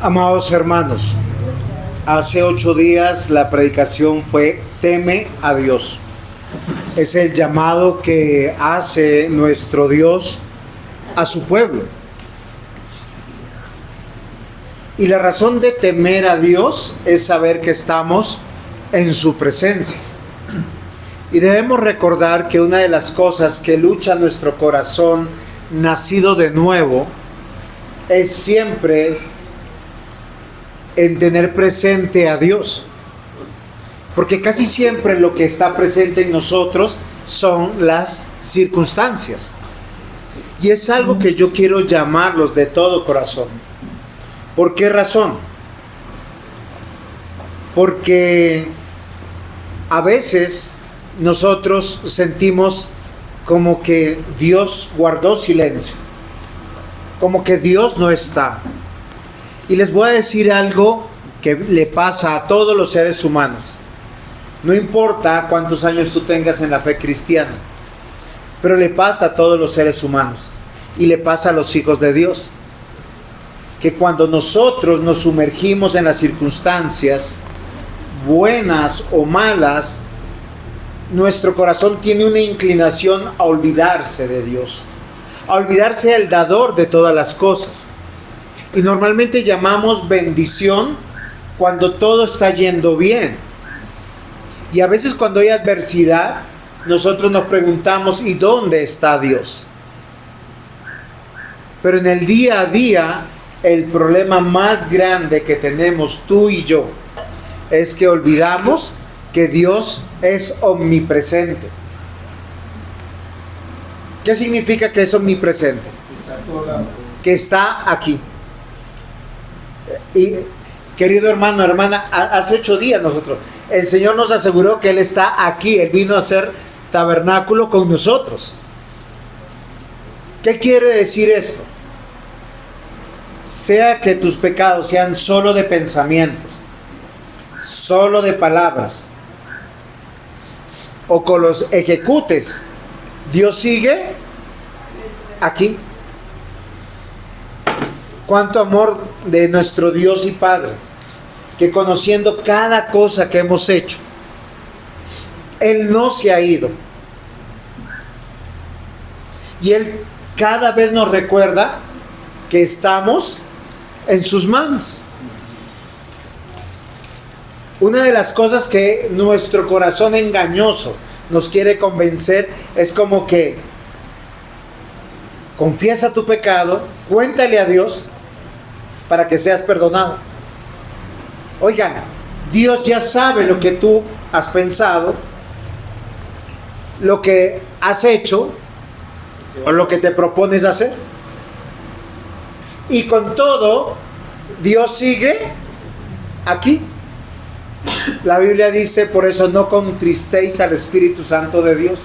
Amados hermanos, hace 8 días la predicación fue Teme a Dios. Es el llamado que hace nuestro Dios a su pueblo. Y la razón de temer a Dios es saber que estamos en su presencia. Y debemos recordar que una de las cosas que lucha nuestro corazón nacido de nuevo es siempre en tener presente a Dios. Porque casi siempre lo que está presente en nosotros son las circunstancias. Y es algo que yo quiero llamarlos de todo corazón. ¿Por qué razón? Porque a veces nosotros sentimos como que Dios guardó silencio, como que Dios no está. Y les voy a decir algo que le pasa a todos los seres humanos. No importa cuántos años tú tengas en la fe cristiana, pero le pasa a todos los seres humanos y le pasa a los hijos de Dios, que cuando nosotros nos sumergimos en las circunstancias, buenas o malas, nuestro corazón tiene una inclinación a olvidarse de Dios, a olvidarse del dador de todas las cosas. Y normalmente llamamos bendición cuando todo está yendo bien. Y a veces cuando hay adversidad, nosotros nos preguntamos, ¿y dónde está Dios? Pero en el día a día, el problema más grande que tenemos tú y yo es que olvidamos que Dios es omnipresente. ¿Qué significa que es omnipresente? Que está aquí. Y querido hermano, hermana, hace 8 días el Señor nos aseguró que Él está aquí. Él vino a hacer tabernáculo con nosotros. ¿Qué quiere decir esto? Sea que tus pecados sean solo de pensamientos, solo de palabras, o que los ejecutes, Dios sigue aquí. Cuánto amor de nuestro Dios y Padre, que conociendo cada cosa que hemos hecho, Él no se ha ido. Y Él cada vez nos recuerda que estamos en sus manos. Una de las cosas que nuestro corazón engañoso nos quiere convencer es como que confiesa tu pecado, cuéntale a Dios para que seas perdonado. Oigan, Dios ya sabe lo que tú has pensado, lo que has hecho o lo que te propones hacer. Y con todo, Dios sigue aquí. La Biblia dice, por eso no contristéis al Espíritu Santo de Dios.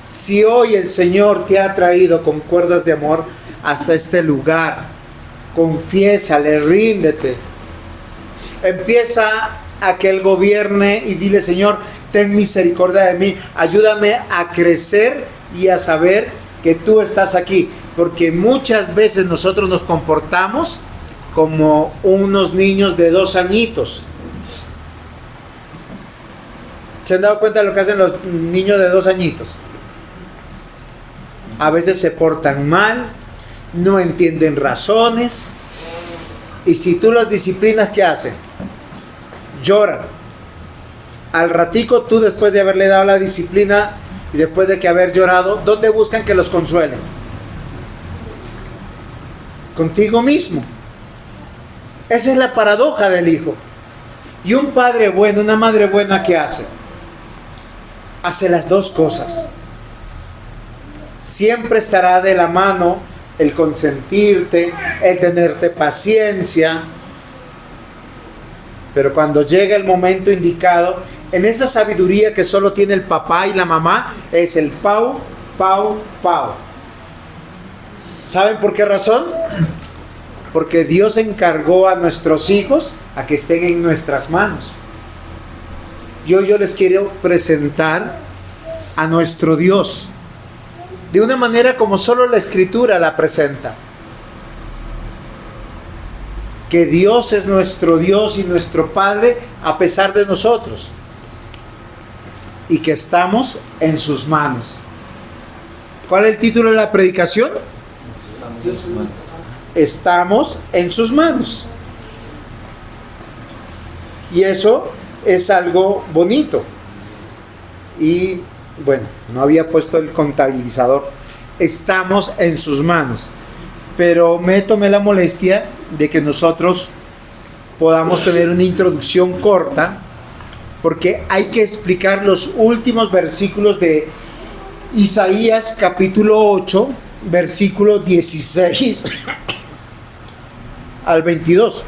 Si hoy el Señor te ha traído con cuerdas de amor hasta este lugar, confiésale, ríndete. Empieza a que Él gobierne y dile, Señor, ten misericordia de mí. Ayúdame a crecer y a saber que tú estás aquí. Porque muchas veces nosotros nos comportamos como unos niños de 2 añitos. ¿Se han dado cuenta de lo que hacen los niños de 2 añitos? A veces se portan mal, no entienden razones, y si tú los disciplinas, ¿qué hacen? Lloran. Al ratico tú, después de haberle dado la disciplina y después de que haber llorado, ¿dónde buscan que los consuelen? Contigo mismo. Esa es la paradoja del hijo. Y un padre bueno, una madre buena, ¿qué hace? Hace las 2 cosas. Siempre estará de la mano el consentirte, el tenerte paciencia. Pero cuando llega el momento indicado, en esa sabiduría que solo tiene el papá y la mamá, es el pau, pau, pau. ¿Saben por qué razón? Porque Dios encargó a nuestros hijos a que estén en nuestras manos. Yo les quiero presentar a nuestro Dios de una manera como solo la Escritura la presenta. que Dios es nuestro Dios y nuestro Padre a pesar de nosotros, y que estamos en sus manos. ¿Cuál es el título de la predicación? Estamos en sus manos. Y eso es algo bonito. Y bueno, no había puesto el contabilizador. Estamos en sus manos. Pero me tomé la molestia de que nosotros podamos tener una introducción corta, porque hay que explicar los últimos versículos de Isaías capítulo 8, versículo 16 al 22.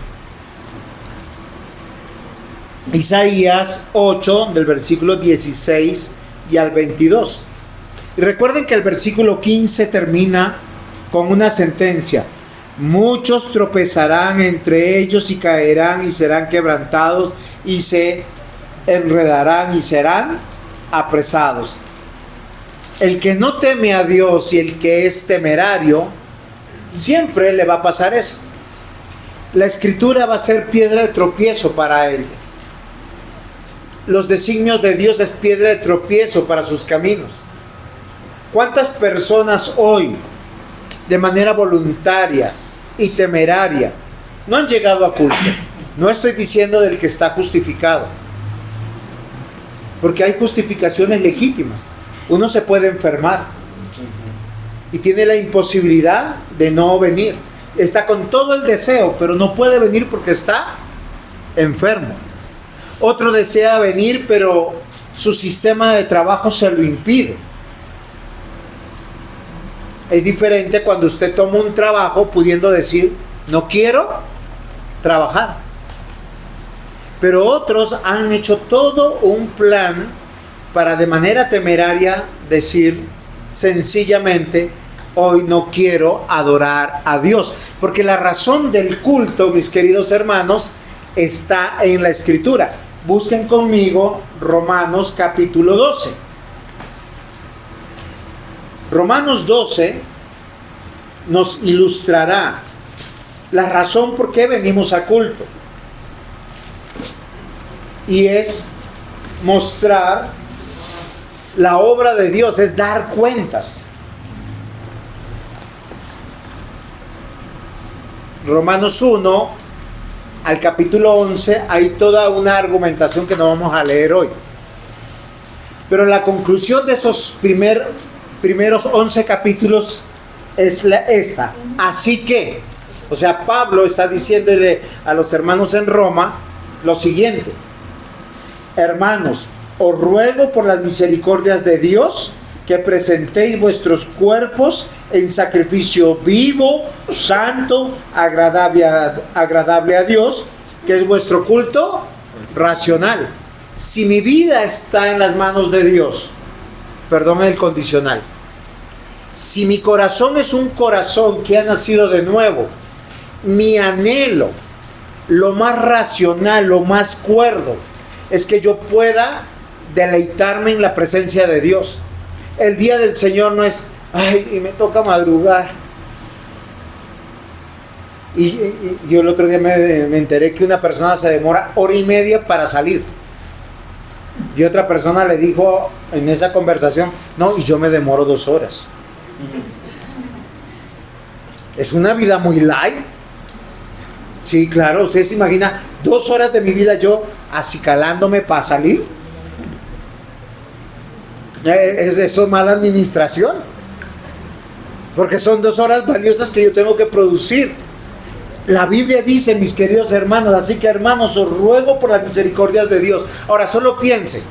Isaías 8, del versículo 16 y al 22. Y recuerden que el versículo 15 termina con una sentencia: muchos tropezarán entre ellos y caerán y serán quebrantados y se enredarán y serán apresados. El que no teme a Dios y el que es temerario, siempre le va a pasar eso. La escritura va a ser piedra de tropiezo para él. Los designios de Dios es piedra de tropiezo para sus caminos. ¿Cuántas personas hoy, de manera voluntaria y temeraria, no han llegado a culto? No estoy diciendo del que está justificado, porque hay justificaciones legítimas. Uno se puede enfermar y tiene la imposibilidad de no venir. Está con todo el deseo, pero no puede venir porque está enfermo. Otro desea venir, pero su sistema de trabajo se lo impide. Es diferente cuando usted toma un trabajo pudiendo decir: no quiero trabajar. Pero otros han hecho todo un plan para, de manera temeraria, decir sencillamente: hoy no quiero adorar a Dios. Porque la razón del culto, mis queridos hermanos, está en la Escritura. Busquen conmigo Romanos capítulo 12. Romanos 12 nos ilustrará la razón por qué venimos a culto. Y es mostrar la obra de Dios, es dar cuentas. Romanos 1 al capítulo 11 hay toda una argumentación que no vamos a leer hoy. Pero la conclusión de esos primeros 11 capítulos es esta. Así que, o sea, Pablo está diciéndole a los hermanos en Roma lo siguiente: hermanos, os ruego por las misericordias de Dios que presentéis vuestros cuerpos en sacrificio vivo, santo, agradable a Dios, que es vuestro culto racional. Si mi vida está en las manos de Dios, perdón el condicional, si mi corazón es un corazón que ha nacido de nuevo, mi anhelo, lo más racional, lo más cuerdo, es que yo pueda deleitarme en la presencia de Dios. El día del Señor no es: ay, y me toca madrugar. Y yo el otro día me enteré que una persona se demora 1:30 para salir. Y otra persona le dijo en esa conversación: no, y yo me demoro 2 horas. Es una vida muy light. Sí, claro, usted se imagina 2 horas de mi vida yo acicalándome para salir. Eso es mala administración, porque son 2 horas valiosas que yo tengo que producir. La Biblia dice, mis queridos hermanos, así que hermanos, os ruego por las misericordias de Dios. Ahora solo piense,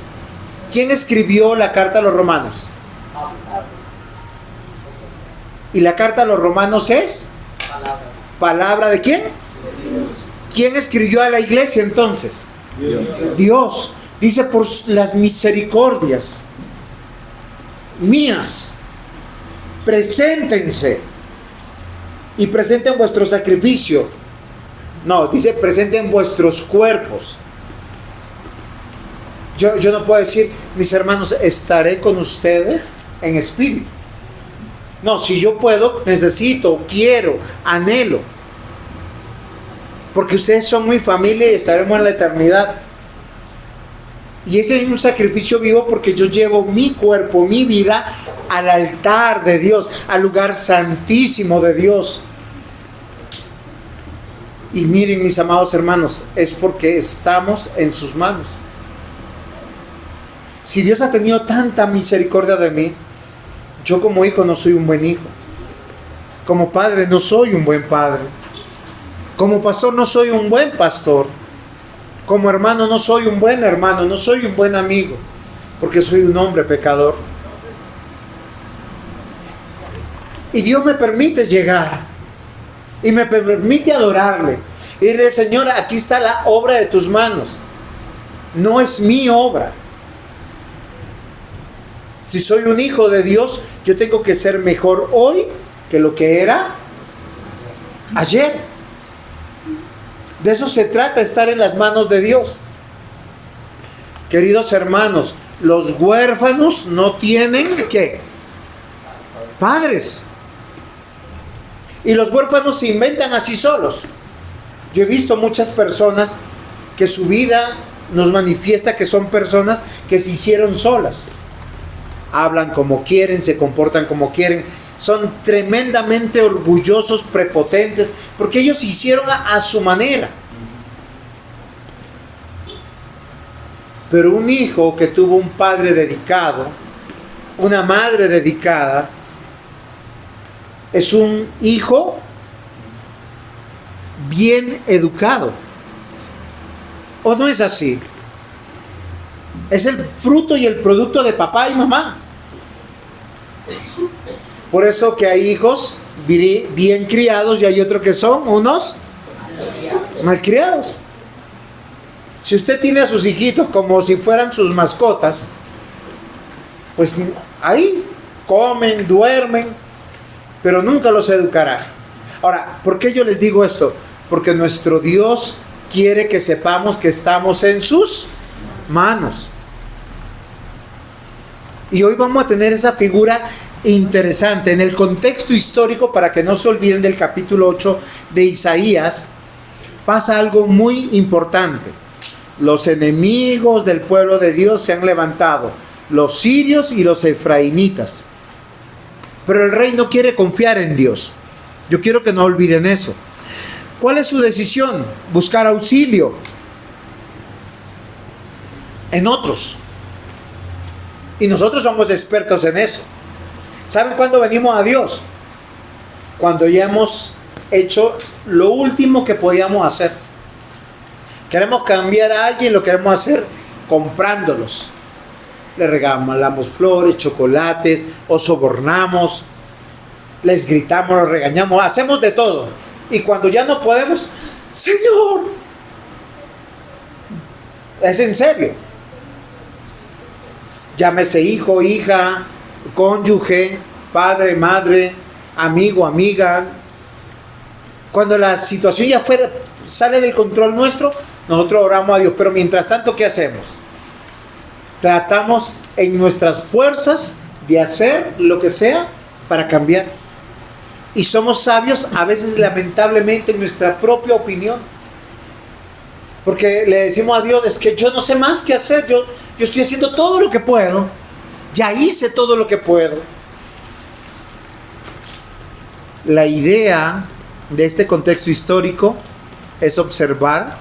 ¿quién escribió la carta a los romanos? Y la carta a los romanos es palabra ¿de quién? ¿Quién escribió a la iglesia entonces? Dios. Dice: por las misericordias mías, preséntense y presenten vuestro sacrificio. No, dice: presenten vuestros cuerpos. Yo no puedo decir: mis hermanos, estaré con ustedes en espíritu. No, si yo puedo, necesito, quiero, anhelo. porque ustedes son mi familia y estaremos en la eternidad. Y ese es un sacrificio vivo porque yo llevo mi cuerpo, mi vida al altar de Dios, al lugar santísimo de Dios. Y miren, mis amados hermanos, es porque estamos en sus manos. Si Dios ha tenido tanta misericordia de mí, yo como hijo no soy un buen hijo. Como padre no soy un buen padre. Como pastor no soy un buen pastor. Como hermano no soy un buen hermano, no soy un buen amigo, porque soy un hombre pecador. Y Dios me permite llegar y me permite adorarle. Y decirle: Señor, aquí está la obra de tus manos. No es mi obra. Si soy un hijo de Dios, yo tengo que ser mejor hoy que lo que era ayer. De eso se trata, estar en las manos de Dios. Queridos hermanos, los huérfanos no tienen ¿qué? Padres. Y los huérfanos se inventan así solos. Yo he visto muchas personas que su vida nos manifiesta que son personas que se hicieron solas. Hablan como quieren, se comportan como quieren. Son tremendamente orgullosos, prepotentes, porque ellos se hicieron a su manera. Pero un hijo que tuvo un padre dedicado, una madre dedicada, es un hijo bien educado. ¿O no es así? Es el fruto y el producto de papá y mamá. Por eso que hay hijos bien criados y hay otros que son unos malcriados. Si usted tiene a sus hijitos como si fueran sus mascotas, pues ahí comen, duermen, pero nunca los educará. Ahora, ¿por qué yo les digo esto? Porque nuestro Dios quiere que sepamos que estamos en sus manos. Y hoy vamos a tener esa figura interesante en el contexto histórico, para que no se olviden del capítulo 8 de Isaías. Pasa algo muy importante. Los enemigos del pueblo de Dios se han levantado, los sirios y los efraimitas. Pero el rey no quiere confiar en Dios. Yo quiero que no olviden eso. ¿Cuál es su decisión? Buscar auxilio en otros. Y nosotros somos expertos en eso. ¿Saben cuándo venimos a Dios? Cuando ya hemos hecho lo último que podíamos hacer. Queremos cambiar a alguien, lo queremos hacer comprándolos. Le regalamos flores, chocolates, o sobornamos, les gritamos, los regañamos, hacemos de todo. Y cuando ya no podemos, Señor, es en serio. Llámese hijo, hija, cónyuge, padre, madre, amigo, amiga. Cuando la situación ya sale del control nuestro, nosotros oramos a Dios. Pero mientras tanto, ¿qué hacemos? Tratamos en nuestras fuerzas de hacer lo que sea para cambiar. Y somos sabios a veces, lamentablemente, en nuestra propia opinión. Porque le decimos a Dios: es que yo no sé más qué hacer, yo estoy haciendo todo lo que puedo, ya hice todo lo que puedo. La idea de este contexto histórico es observar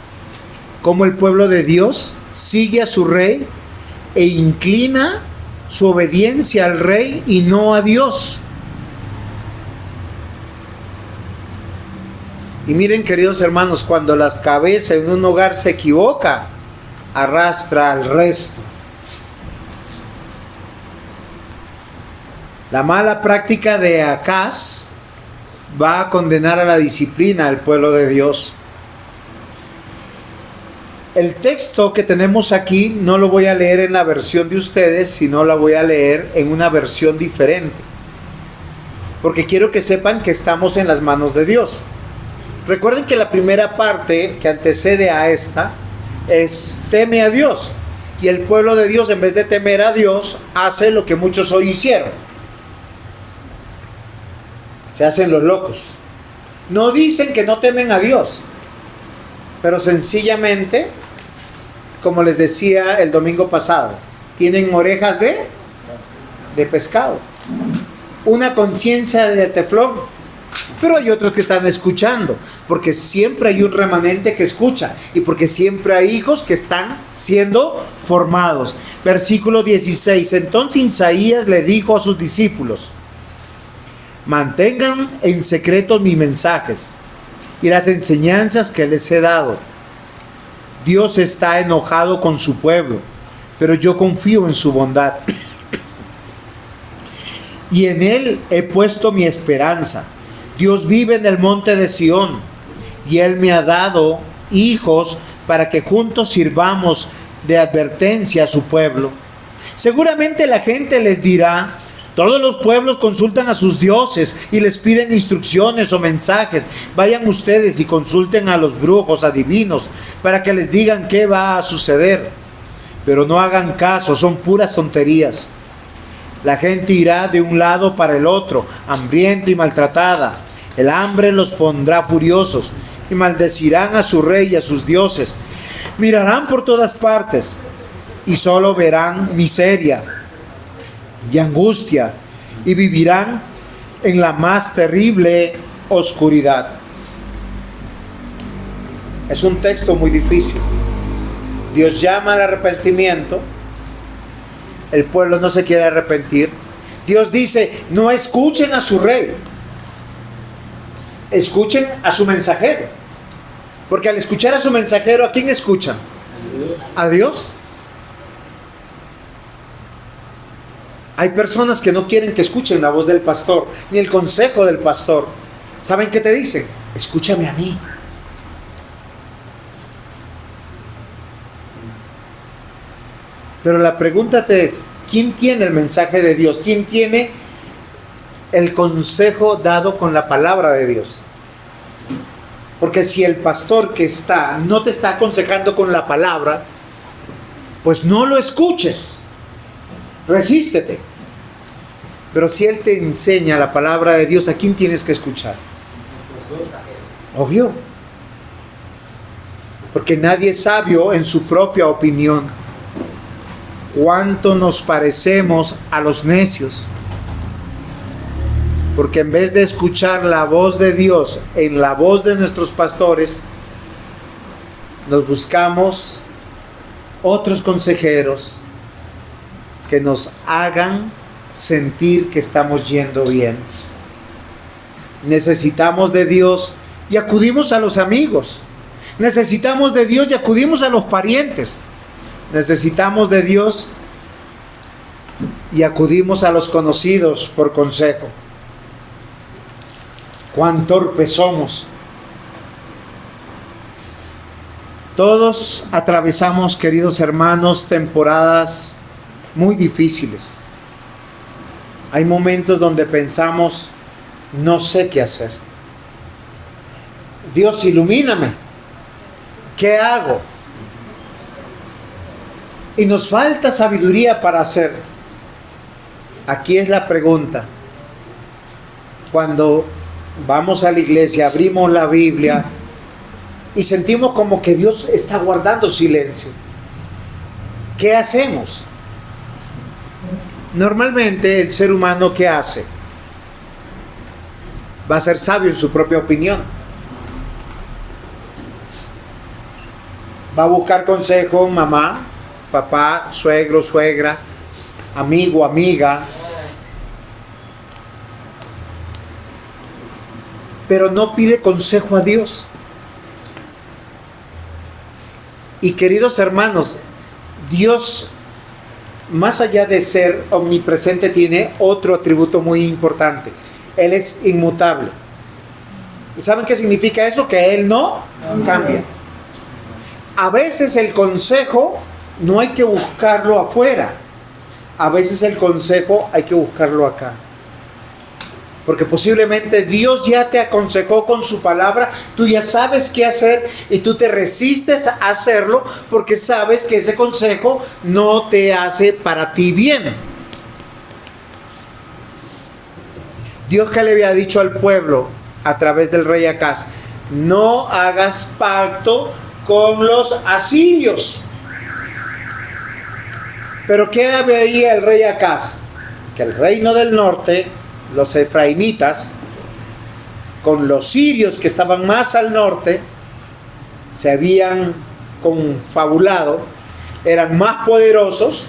cómo el pueblo de Dios sigue a su rey e inclina su obediencia al rey y no a Dios. Y miren, queridos hermanos, cuando la cabeza en un hogar se equivoca, arrastra al resto. La mala práctica de Acaz va a condenar a la disciplina al pueblo de Dios. El texto que tenemos aquí no lo voy a leer en la versión de ustedes, sino la voy a leer en una versión diferente. Porque quiero que sepan que estamos en las manos de Dios. Recuerden que la primera parte que antecede a esta es: teme a Dios. Y el pueblo de Dios, en vez de temer a Dios, hace lo que muchos hoy hicieron. Se hacen los locos. No dicen que no temen a Dios, pero sencillamente, como les decía el domingo pasado, tienen orejas de pescado, una conciencia de teflón. Pero hay otros que están escuchando, porque siempre hay un remanente que escucha y porque siempre hay hijos que están siendo formados. Versículo 16. Entonces Isaías le dijo a sus discípulos: mantengan en secreto mis mensajes y las enseñanzas que les he dado. Dios está enojado con su pueblo, pero yo confío en su bondad. Y en él he puesto mi esperanza. Dios vive en el monte de Sión, y Él me ha dado hijos para que juntos sirvamos de advertencia a su pueblo. Seguramente la gente les dirá: todos los pueblos consultan a sus dioses y les piden instrucciones o mensajes. Vayan ustedes y consulten a los brujos, adivinos, para que les digan qué va a suceder. Pero no hagan caso, son puras tonterías. La gente irá de un lado para el otro, hambrienta y maltratada. El hambre los pondrá furiosos y maldecirán a su rey y a sus dioses. Mirarán por todas partes y solo verán miseria y angustia, y vivirán en la más terrible oscuridad. Es un texto muy difícil. Dios llama al arrepentimiento. El pueblo no se quiere arrepentir. Dios dice: no escuchen a su rey, escuchen a su mensajero. Porque al escuchar a su mensajero, ¿a quién escuchan? ¿A Dios? Hay personas que no quieren que escuchen la voz del pastor, ni el consejo del pastor. ¿Saben qué te dicen? Escúchame a mí. Pero la pregunta es: ¿quién tiene el mensaje de Dios? ¿Quién tiene el consejo dado con la palabra de Dios? Porque si el pastor que está no te está aconsejando con la palabra, pues no lo escuches, resístete. Pero si él te enseña la palabra de Dios, ¿a quién tienes que escuchar? Obvio. Porque nadie es sabio en su propia opinión. ¿Cuánto nos parecemos a los necios? Porque en vez de escuchar la voz de Dios en la voz de nuestros pastores, nos buscamos otros consejeros que nos hagan sentir que estamos yendo bien. Necesitamos de Dios y acudimos a los amigos. Necesitamos de Dios y acudimos a los parientes. Necesitamos de Dios y acudimos a los conocidos por consejo. Cuán torpes somos. Todos atravesamos, queridos hermanos, temporadas muy difíciles. Hay momentos donde pensamos: no sé qué hacer. Dios, ilumíname. ¿Qué hago? Y nos falta sabiduría para hacer. Aquí es la pregunta. Cuando vamos a la iglesia, abrimos la Biblia y sentimos como que Dios está guardando silencio, ¿qué hacemos? Normalmente el ser humano, ¿qué hace? Va a ser sabio en su propia opinión. Va a buscar consejo mamá, papá, suegro, suegra, amigo, amiga. Pero no pide consejo a Dios. Y queridos hermanos, Dios, más allá de ser omnipresente, tiene otro atributo muy importante. Él es inmutable. ¿Y saben qué significa eso? Que Él no cambia. A veces el consejo no hay que buscarlo afuera. A veces el consejo hay que buscarlo acá. Porque posiblemente Dios ya te aconsejó con su palabra, tú ya sabes qué hacer y tú te resistes a hacerlo porque sabes que ese consejo no te hace para ti bien. Dios, que le había dicho al pueblo a través del rey Acaz: no hagas pacto con los asirios. Pero ¿qué veía el rey Acaz? Que el reino del norte, los efraimitas, con los sirios que estaban más al norte, se habían confabulado, eran más poderosos,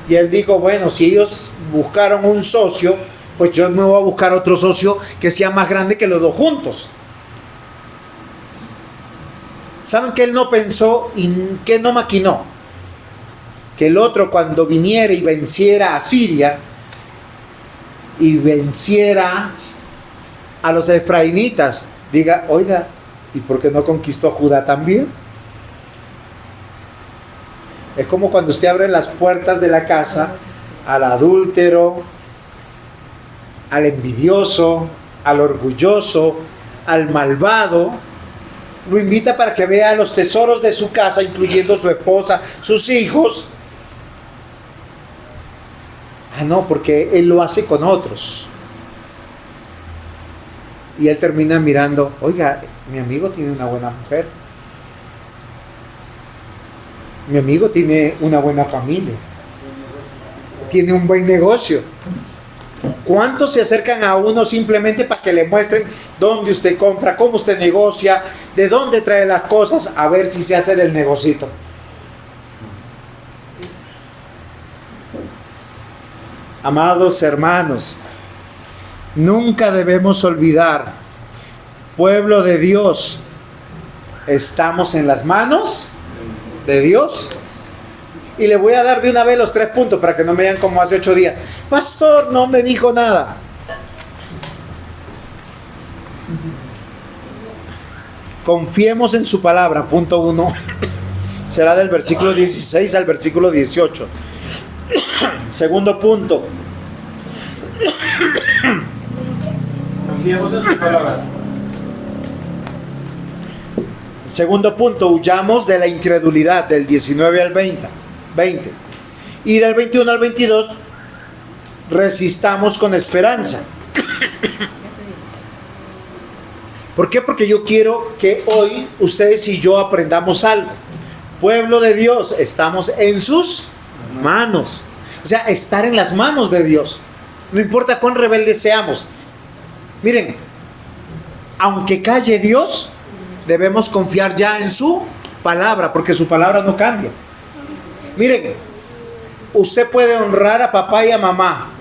y él dijo, bueno, si ellos buscaron un socio, pues yo me voy a buscar otro socio que sea más grande que los dos juntos. ¿Saben que él no pensó y que no maquinó? Que el otro, cuando viniera y venciera a Siria y venciera a los efraimitas, diga, oiga, ¿y por qué no conquistó Judá también? Es como cuando usted abre las puertas de la casa al adúltero, al envidioso, al orgulloso, al malvado. Lo invita para que vea los tesoros de su casa, incluyendo su esposa, sus hijos. Ah, no, porque él lo hace con otros. Y él termina mirando, oiga, mi amigo tiene una buena mujer. Mi amigo tiene una buena familia. Tiene un buen negocio. ¿Cuántos se acercan a uno simplemente para que le muestren dónde usted compra, cómo usted negocia, de dónde trae las cosas, a ver si se hace del negocito? Amados hermanos, nunca debemos olvidar, pueblo de Dios, estamos en las manos de Dios. Y le voy a dar de una vez los 3 puntos para que no me vean como hace 8 días. Pastor, no me dijo nada. Confiemos en su palabra, punto 1. Será del versículo 16 al versículo 18. Segundo punto. Confiemos en su palabra. Segundo punto, huyamos de la incredulidad, del 19 al 20. Y del 21 al 22, resistamos con esperanza. ¿Por qué? Porque yo quiero que hoy ustedes y yo aprendamos algo. Pueblo de Dios, estamos en sus manos. O sea, estar en las manos de Dios. No importa cuán rebeldes seamos. Miren, aunque calle Dios, debemos confiar ya en su palabra, porque su palabra no cambia. Miren, usted puede honrar a papá y a mamá.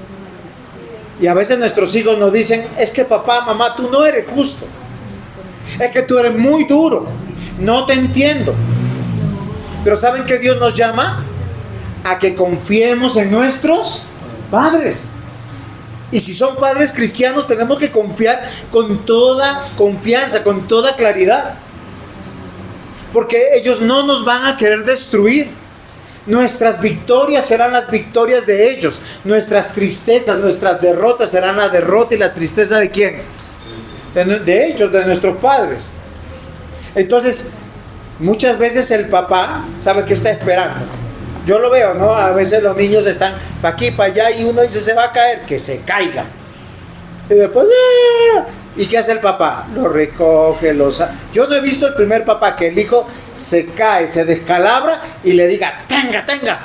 Y a veces nuestros hijos nos dicen, es que papá, mamá, tú no eres justo. Es que tú eres muy duro. No te entiendo. Pero ¿saben que Dios nos llama? A que confiemos en nuestros padres. Y si son padres cristianos, tenemos que confiar con toda confianza, con toda claridad. Porque ellos no nos van a querer destruir. Nuestras victorias serán las victorias de ellos. Nuestras tristezas, nuestras derrotas serán la derrota y la tristeza ¿de quién? De ellos, de nuestros padres. Entonces, muchas veces el papá sabe qué está esperando. Yo lo veo, ¿no? A veces los niños están para aquí, para allá y uno dice se va a caer, que se caiga. Y después, ¡ah! ¿Y qué hace el papá? Lo recoge, Yo no he visto el primer papá que el hijo se cae, se descalabra y le diga, tenga.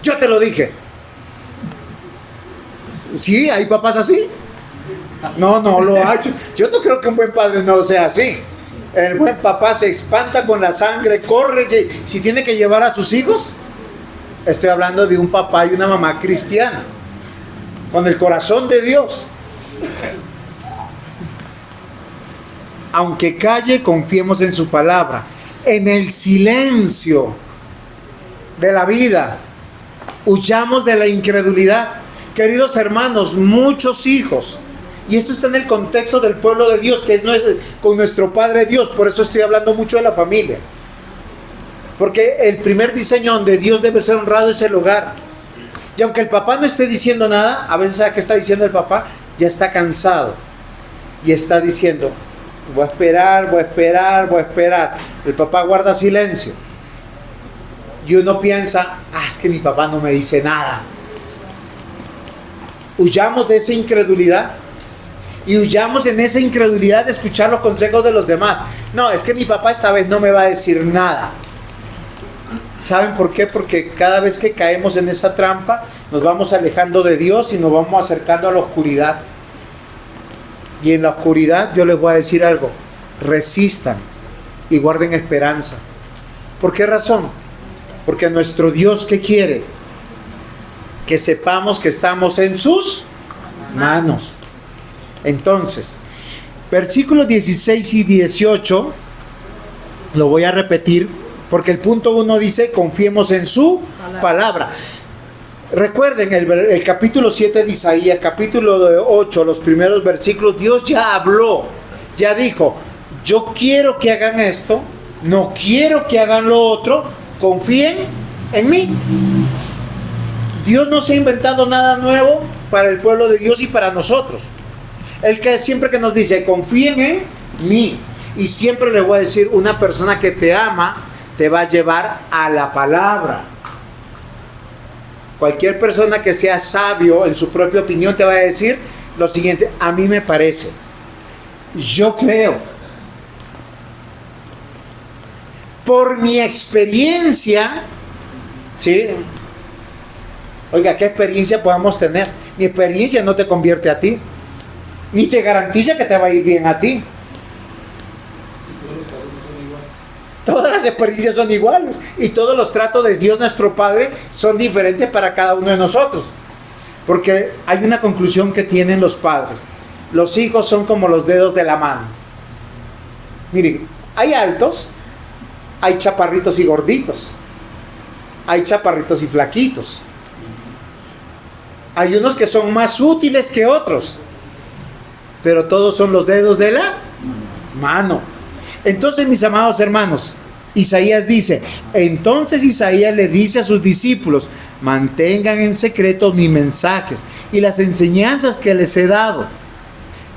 Yo te lo dije. ¿Sí? ¿Hay papás así? No lo hay. Yo no creo que un buen padre no sea así. El buen papá se espanta con la sangre, corre, si tiene que llevar a sus hijos. Estoy hablando de un papá y una mamá cristiana, con el corazón de Dios. Aunque calle, confiemos en su palabra. En el silencio de la vida, huyamos de la incredulidad. Queridos hermanos, muchos hijos, y esto está en el contexto del pueblo de Dios, que es con nuestro Padre Dios. Por eso estoy hablando mucho de la familia. Porque el primer diseño donde Dios debe ser honrado es el hogar. Y aunque el papá no esté diciendo nada, a veces ¿sabe qué está diciendo el papá? Ya está cansado. Y está diciendo, voy a esperar. El papá guarda silencio. Y uno piensa, es que mi papá no me dice nada. Huyamos de esa incredulidad. y huyamos en esa incredulidad de escuchar los consejos de los demás. No, es que mi papá esta vez no me va a decir nada. ¿Saben por qué? Porque cada vez que caemos en esa trampa, nos vamos alejando de Dios y nos vamos acercando a la oscuridad. Y en la oscuridad yo les voy a decir algo: resistan y guarden esperanza. ¿Por qué razón? Porque nuestro Dios, ¿qué quiere? Que sepamos que estamos en sus manos. Entonces, versículos 16 y 18, lo voy a repetir, porque el punto 1 dice: confiemos en su palabra. Recuerden el capítulo 7 de Isaías, capítulo 8, los primeros versículos. Dios ya habló, ya dijo: yo quiero que hagan esto, no quiero que hagan lo otro, confíen en mí. Dios no se ha inventado nada nuevo para el pueblo de Dios y para nosotros. Él que siempre que nos dice: confíen en mí. Y siempre le voy a decir: una persona que te ama te va a llevar a la palabra. Cualquier persona que sea sabio en su propia opinión te va a decir lo siguiente: a mí me parece, yo creo, por mi experiencia, ¿sí? Oiga, ¿qué experiencia podemos tener? Mi experiencia no te convierte a ti, ni te garantiza que te va a ir bien a ti. Todas las experiencias son iguales y todos los tratos de Dios nuestro Padre son diferentes para cada uno de nosotros. Porque hay una conclusión que tienen los padres: los hijos son como los dedos de la mano. Miren, hay altos, hay chaparritos y gorditos, hay chaparritos y flaquitos, hay unos que son más útiles que otros, pero todos son los dedos de la mano. Entonces, mis amados hermanos, Isaías dice: entonces Isaías le dice a sus discípulos: mantengan en secreto mis mensajes y las enseñanzas que les he dado.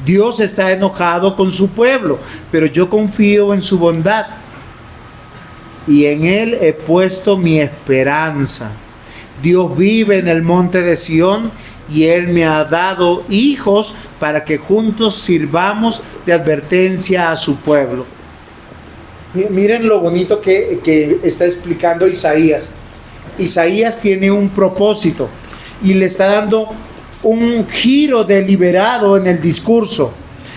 Dios está enojado con su pueblo, pero yo confío en su bondad y en Él he puesto mi esperanza. Dios vive en el monte de Sión y Él me ha dado hijos para que juntos sirvamos de advertencia a su pueblo. Miren lo bonito que está explicando Isaías. Isaías tiene un propósito y le está dando un giro deliberado en el discurso.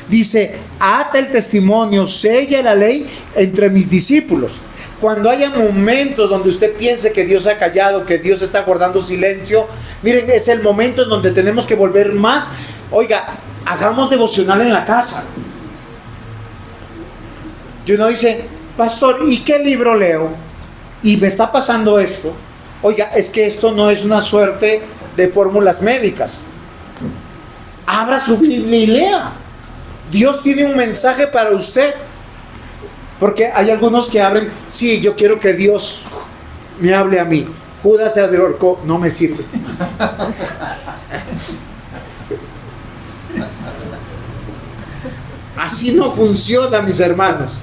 Dice: ata el testimonio, sella la ley entre mis discípulos. Cuando haya momentos donde usted piense que Dios ha callado, que Dios está guardando silencio, miren, es el momento en donde tenemos que volver más. Oiga, hagamos devocional en la casa. Y uno dice: pastor, ¿y qué libro leo? Y me está pasando esto. Oiga, es que esto no es una suerte de fórmulas médicas. Abra su Biblia y lea. Dios tiene un mensaje para usted. Porque hay algunos que abren: sí, yo quiero que Dios me hable a mí. Judas se ahorcó, no me sirve. Así no funciona, mis hermanos.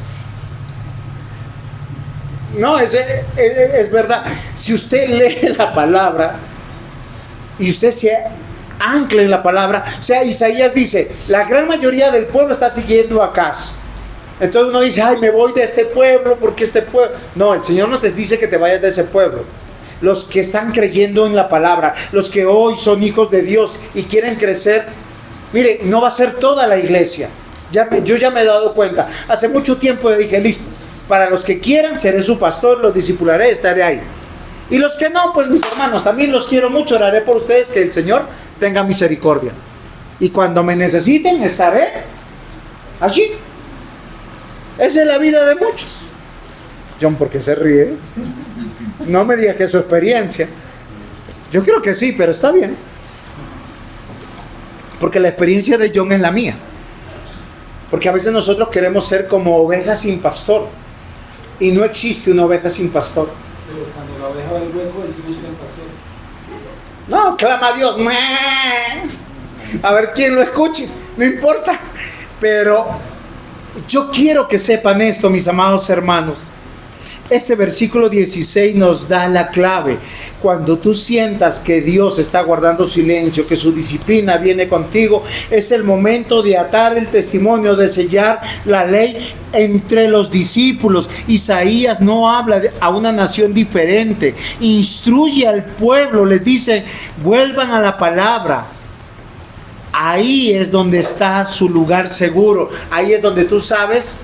No, es verdad. Si usted lee la palabra y usted se ancla en la palabra, o sea, Isaías dice: la gran mayoría del pueblo está siguiendo a Acaz. Entonces uno dice: ay, me voy de este pueblo porque este pueblo. No, el Señor no te dice que te vayas de ese pueblo. Los que están creyendo en la palabra, los que hoy son hijos de Dios y quieren crecer, mire, no va a ser toda la iglesia. Yo ya me he dado cuenta. Hace mucho tiempo dije: listo, para los que quieran seré su pastor, los discipularé, estaré ahí. Y los que no, pues mis hermanos, también los quiero mucho, oraré por ustedes, que el Señor tenga misericordia. Y cuando me necesiten, estaré allí. Esa es la vida de muchos. John, ¿por qué se ríe? No me diga que es su experiencia. Yo creo que sí, pero está bien. Porque la experiencia de John es la mía. Porque a veces nosotros queremos ser como ovejas sin pastor. Y no existe una oveja sin pastor. Pero cuando la oveja va al hueco, decimos que el pastor. No, clama a Dios. A ver quién lo escuche. No importa. Pero yo quiero que sepan esto, mis amados hermanos. Este versículo 16 nos da la clave. Cuando tú sientas que Dios está guardando silencio, que su disciplina viene contigo, es el momento de atar el testimonio, de sellar la ley entre los discípulos. Isaías no habla a una nación diferente, instruye al pueblo, les dice, vuelvan a la palabra. Ahí es donde está su lugar seguro. Ahí es donde tú sabes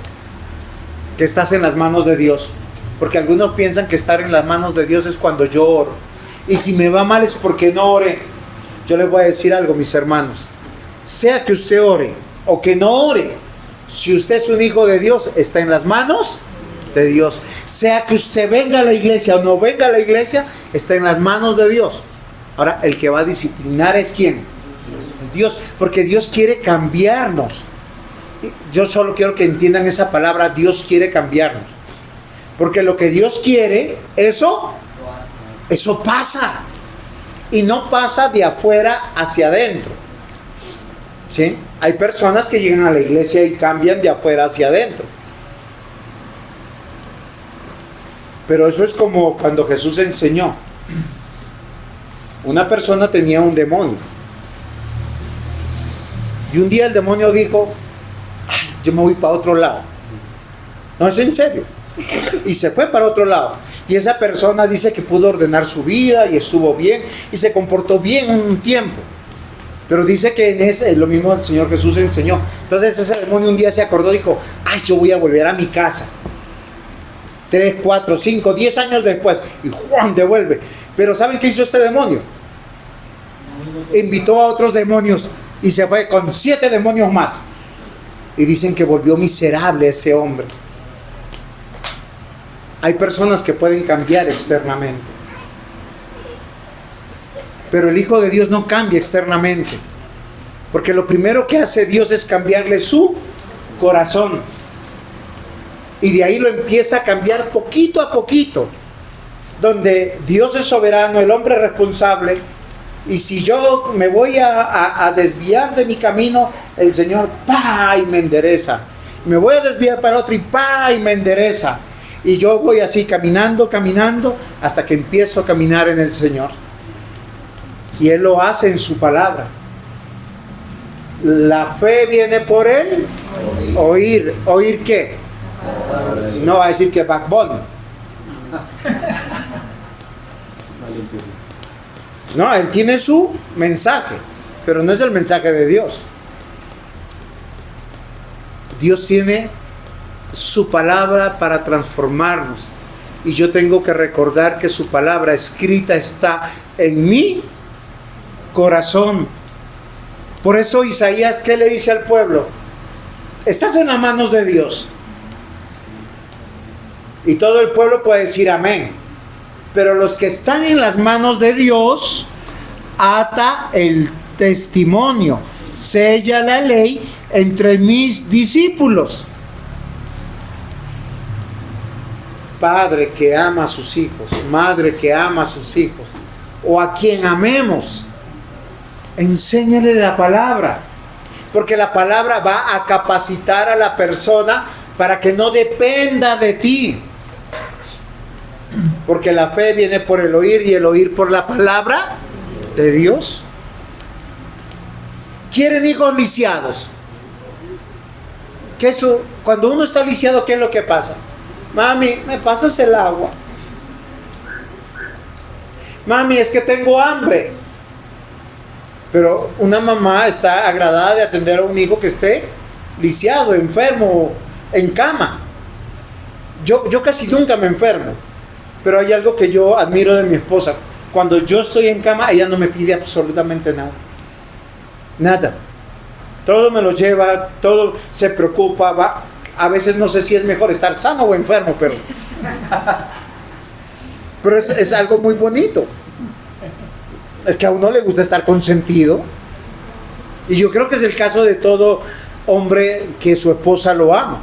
que estás en las manos de Dios. Porque algunos piensan que estar en las manos de Dios es cuando yo oro. Y si me va mal es porque no oré. Yo les voy a decir algo, mis hermanos. Sea que usted ore o que no ore, si usted es un hijo de Dios, está en las manos de Dios. Sea que usted venga a la iglesia o no venga a la iglesia, está en las manos de Dios. Ahora, el que va a disciplinar es ¿quién? Dios. Porque Dios quiere cambiarnos. Yo solo quiero que entiendan esa palabra, Dios quiere cambiarnos. Porque lo que Dios quiere, eso pasa. Y no pasa de afuera hacia adentro. ¿Sí? Hay personas que llegan a la iglesia y cambian de afuera hacia adentro. Pero eso es como cuando Jesús enseñó. Una persona tenía un demonio. Y un día el demonio dijo, ay, yo me voy para otro lado. No, es en serio. Y se fue para otro lado. Y esa persona dice que pudo ordenar su vida y estuvo bien y se comportó bien un tiempo. Pero dice que en ese, lo mismo el Señor Jesús enseñó. Entonces ese demonio un día se acordó y dijo, ay, yo voy a volver a mi casa. 3, 4, 5, 10 años después. Y ¡Juan! Devuelve. Pero ¿saben qué hizo este demonio? Invitó a otros demonios y se fue con 7 demonios más. Y dicen que volvió miserable ese hombre. Hay personas que pueden cambiar externamente. Pero el Hijo de Dios no cambia externamente. Porque lo primero que hace Dios es cambiarle su corazón. Y de ahí lo empieza a cambiar poquito a poquito. Donde Dios es soberano, el hombre es responsable. Y si yo me voy a desviar de mi camino, el Señor ¡pah! Y me endereza. Me voy a desviar para el otro y ¡pah! Y me endereza. Y yo voy así caminando, hasta que empiezo a caminar en el Señor. Y Él lo hace en su palabra. La fe viene por Él. Oír. ¿Oír qué? No va a decir que backbone. No, Él tiene su mensaje, pero no es el mensaje de Dios. Dios tiene su palabra para transformarnos. Y yo tengo que recordar que su palabra escrita está en mi corazón. Por eso Isaías, ¿qué le dice al pueblo? Estás en las manos de Dios. Y todo el pueblo puede decir amén. Pero los que están en las manos de Dios, ata el testimonio, sella la ley entre mis discípulos. Padre que ama a sus hijos, madre que ama a sus hijos, o a quien amemos, enséñale la palabra, porque la palabra va a capacitar a la persona para que no dependa de ti, porque la fe viene por el oír y el oír por la palabra de Dios. ¿Quieren hijos lisiados? Cuando uno está lisiado, ¿qué es lo que pasa? Mami, ¿me pasas el agua? Mami, es que tengo hambre. Pero una mamá está agradada de atender a un hijo que esté lisiado, enfermo, en cama. Yo casi nunca me enfermo. Pero hay algo que yo admiro de mi esposa. Cuando yo estoy en cama, ella no me pide absolutamente nada. Nada. Todo me lo lleva, todo se preocupa, va. A veces no sé si es mejor estar sano o enfermo, pero es algo muy bonito. Es que a uno le gusta estar consentido. Y yo creo que es el caso de todo hombre que su esposa lo ama.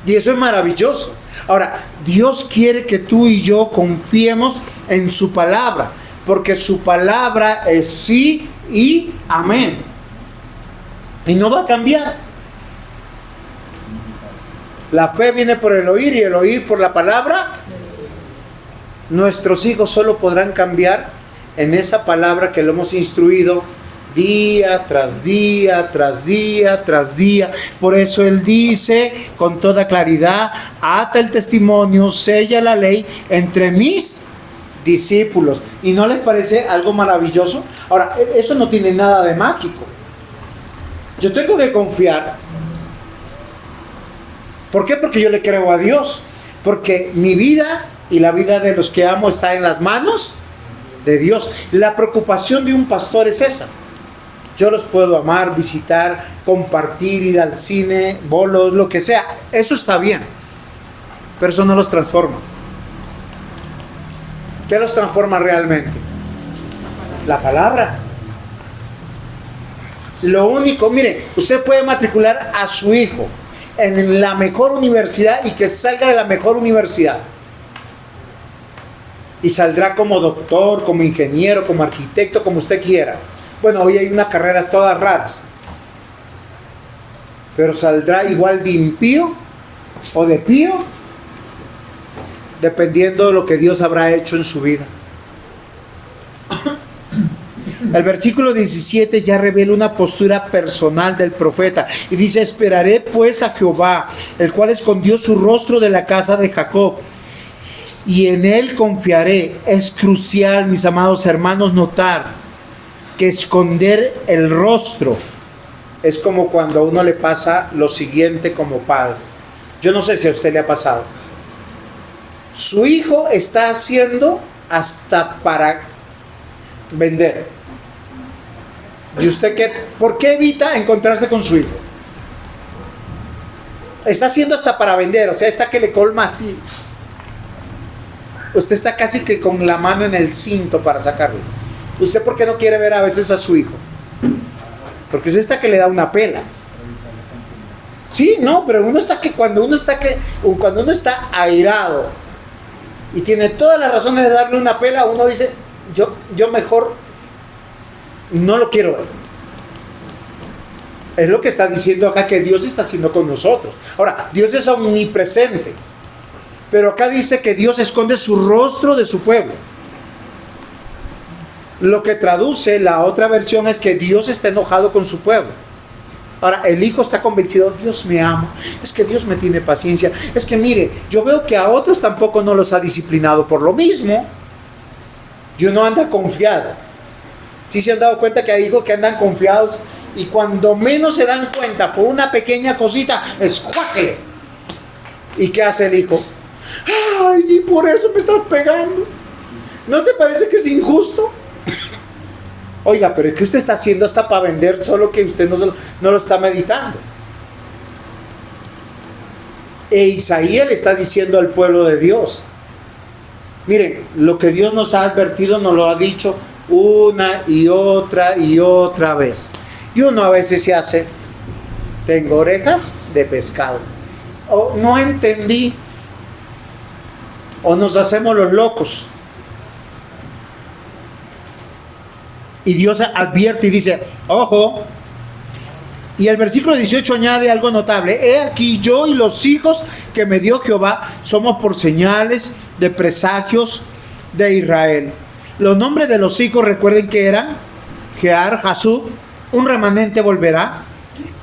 Y eso es maravilloso. Ahora, Dios quiere que tú y yo confiemos en su palabra, porque su palabra es sí y amén. Y no va a cambiar. La fe viene por el oír y el oír por la palabra. Nuestros hijos solo podrán cambiar en esa palabra que lo hemos instruido día tras día, tras día, tras día. Por eso Él dice con toda claridad: ata el testimonio, sella la ley entre mis discípulos. ¿Y no les parece algo maravilloso? Ahora, eso no tiene nada de mágico. Yo tengo que confiar. ¿Por qué? Porque yo le creo a Dios. Porque mi vida y la vida de los que amo está en las manos de Dios. La preocupación de un pastor es esa. Yo los puedo amar, visitar, compartir, ir al cine, bolos, lo que sea. Eso está bien. Pero eso no los transforma. ¿Qué los transforma realmente? La palabra. Lo único, mire, usted puede matricular a su hijo en la mejor universidad y que salga de la mejor universidad. Y saldrá como doctor, como ingeniero, como arquitecto, como usted quiera. Bueno, hoy hay unas carreras todas raras. Pero saldrá igual de impío o de pío, dependiendo de lo que Dios habrá hecho en su vida. El versículo 17 ya revela una postura personal del profeta y dice: esperaré pues a Jehová, el cual escondió su rostro de la casa de Jacob, y en él confiaré. Es crucial, mis amados hermanos, notar que esconder el rostro es como cuando a uno le pasa lo siguiente como padre. Yo no sé si a usted le ha pasado. Su hijo está haciendo hasta para vender. ¿Y usted qué? ¿Por qué evita encontrarse con su hijo? Está haciendo hasta para vender, o sea, está que le colma así. Usted está casi que con la mano en el cinto para sacarlo. ¿Usted por qué no quiere ver a veces a su hijo? Porque usted está que le da una pela. Sí, no, pero uno está que cuando uno está airado y tiene todas las razones de darle una pela, uno dice: yo mejor no lo quiero ver. Es lo que está diciendo acá que Dios está haciendo con nosotros. Ahora, Dios es omnipresente, pero acá dice que Dios esconde su rostro de su pueblo. Lo que traduce la otra versión es que Dios está enojado con su pueblo. Ahora, el hijo está convencido: Dios me ama, es que Dios me tiene paciencia, es que mire, yo veo que a otros tampoco no los ha disciplinado por lo mismo. Y uno anda confiado. ¿Sí se han dado cuenta que hay hijos que andan confiados y cuando menos se dan cuenta por una pequeña cosita, escuáquele? ¿Y qué hace el hijo? ¡Ay, y por eso me estás pegando! ¿No te parece que es injusto? Oiga, pero es que usted está haciendo hasta para vender, solo que usted no lo está meditando. E Isaías le está diciendo al pueblo de Dios: miren, lo que Dios nos ha advertido nos lo ha dicho una y otra vez. Y uno a veces se hace: tengo orejas de pescado, o no entendí, o nos hacemos los locos. Y Dios advierte y dice: ojo. Y el versículo 18 añade algo notable: he aquí yo y los hijos que me dio Jehová somos por señales de presagios de Israel. Los nombres de los hijos, recuerden que eran Jear, Jasub, un remanente volverá.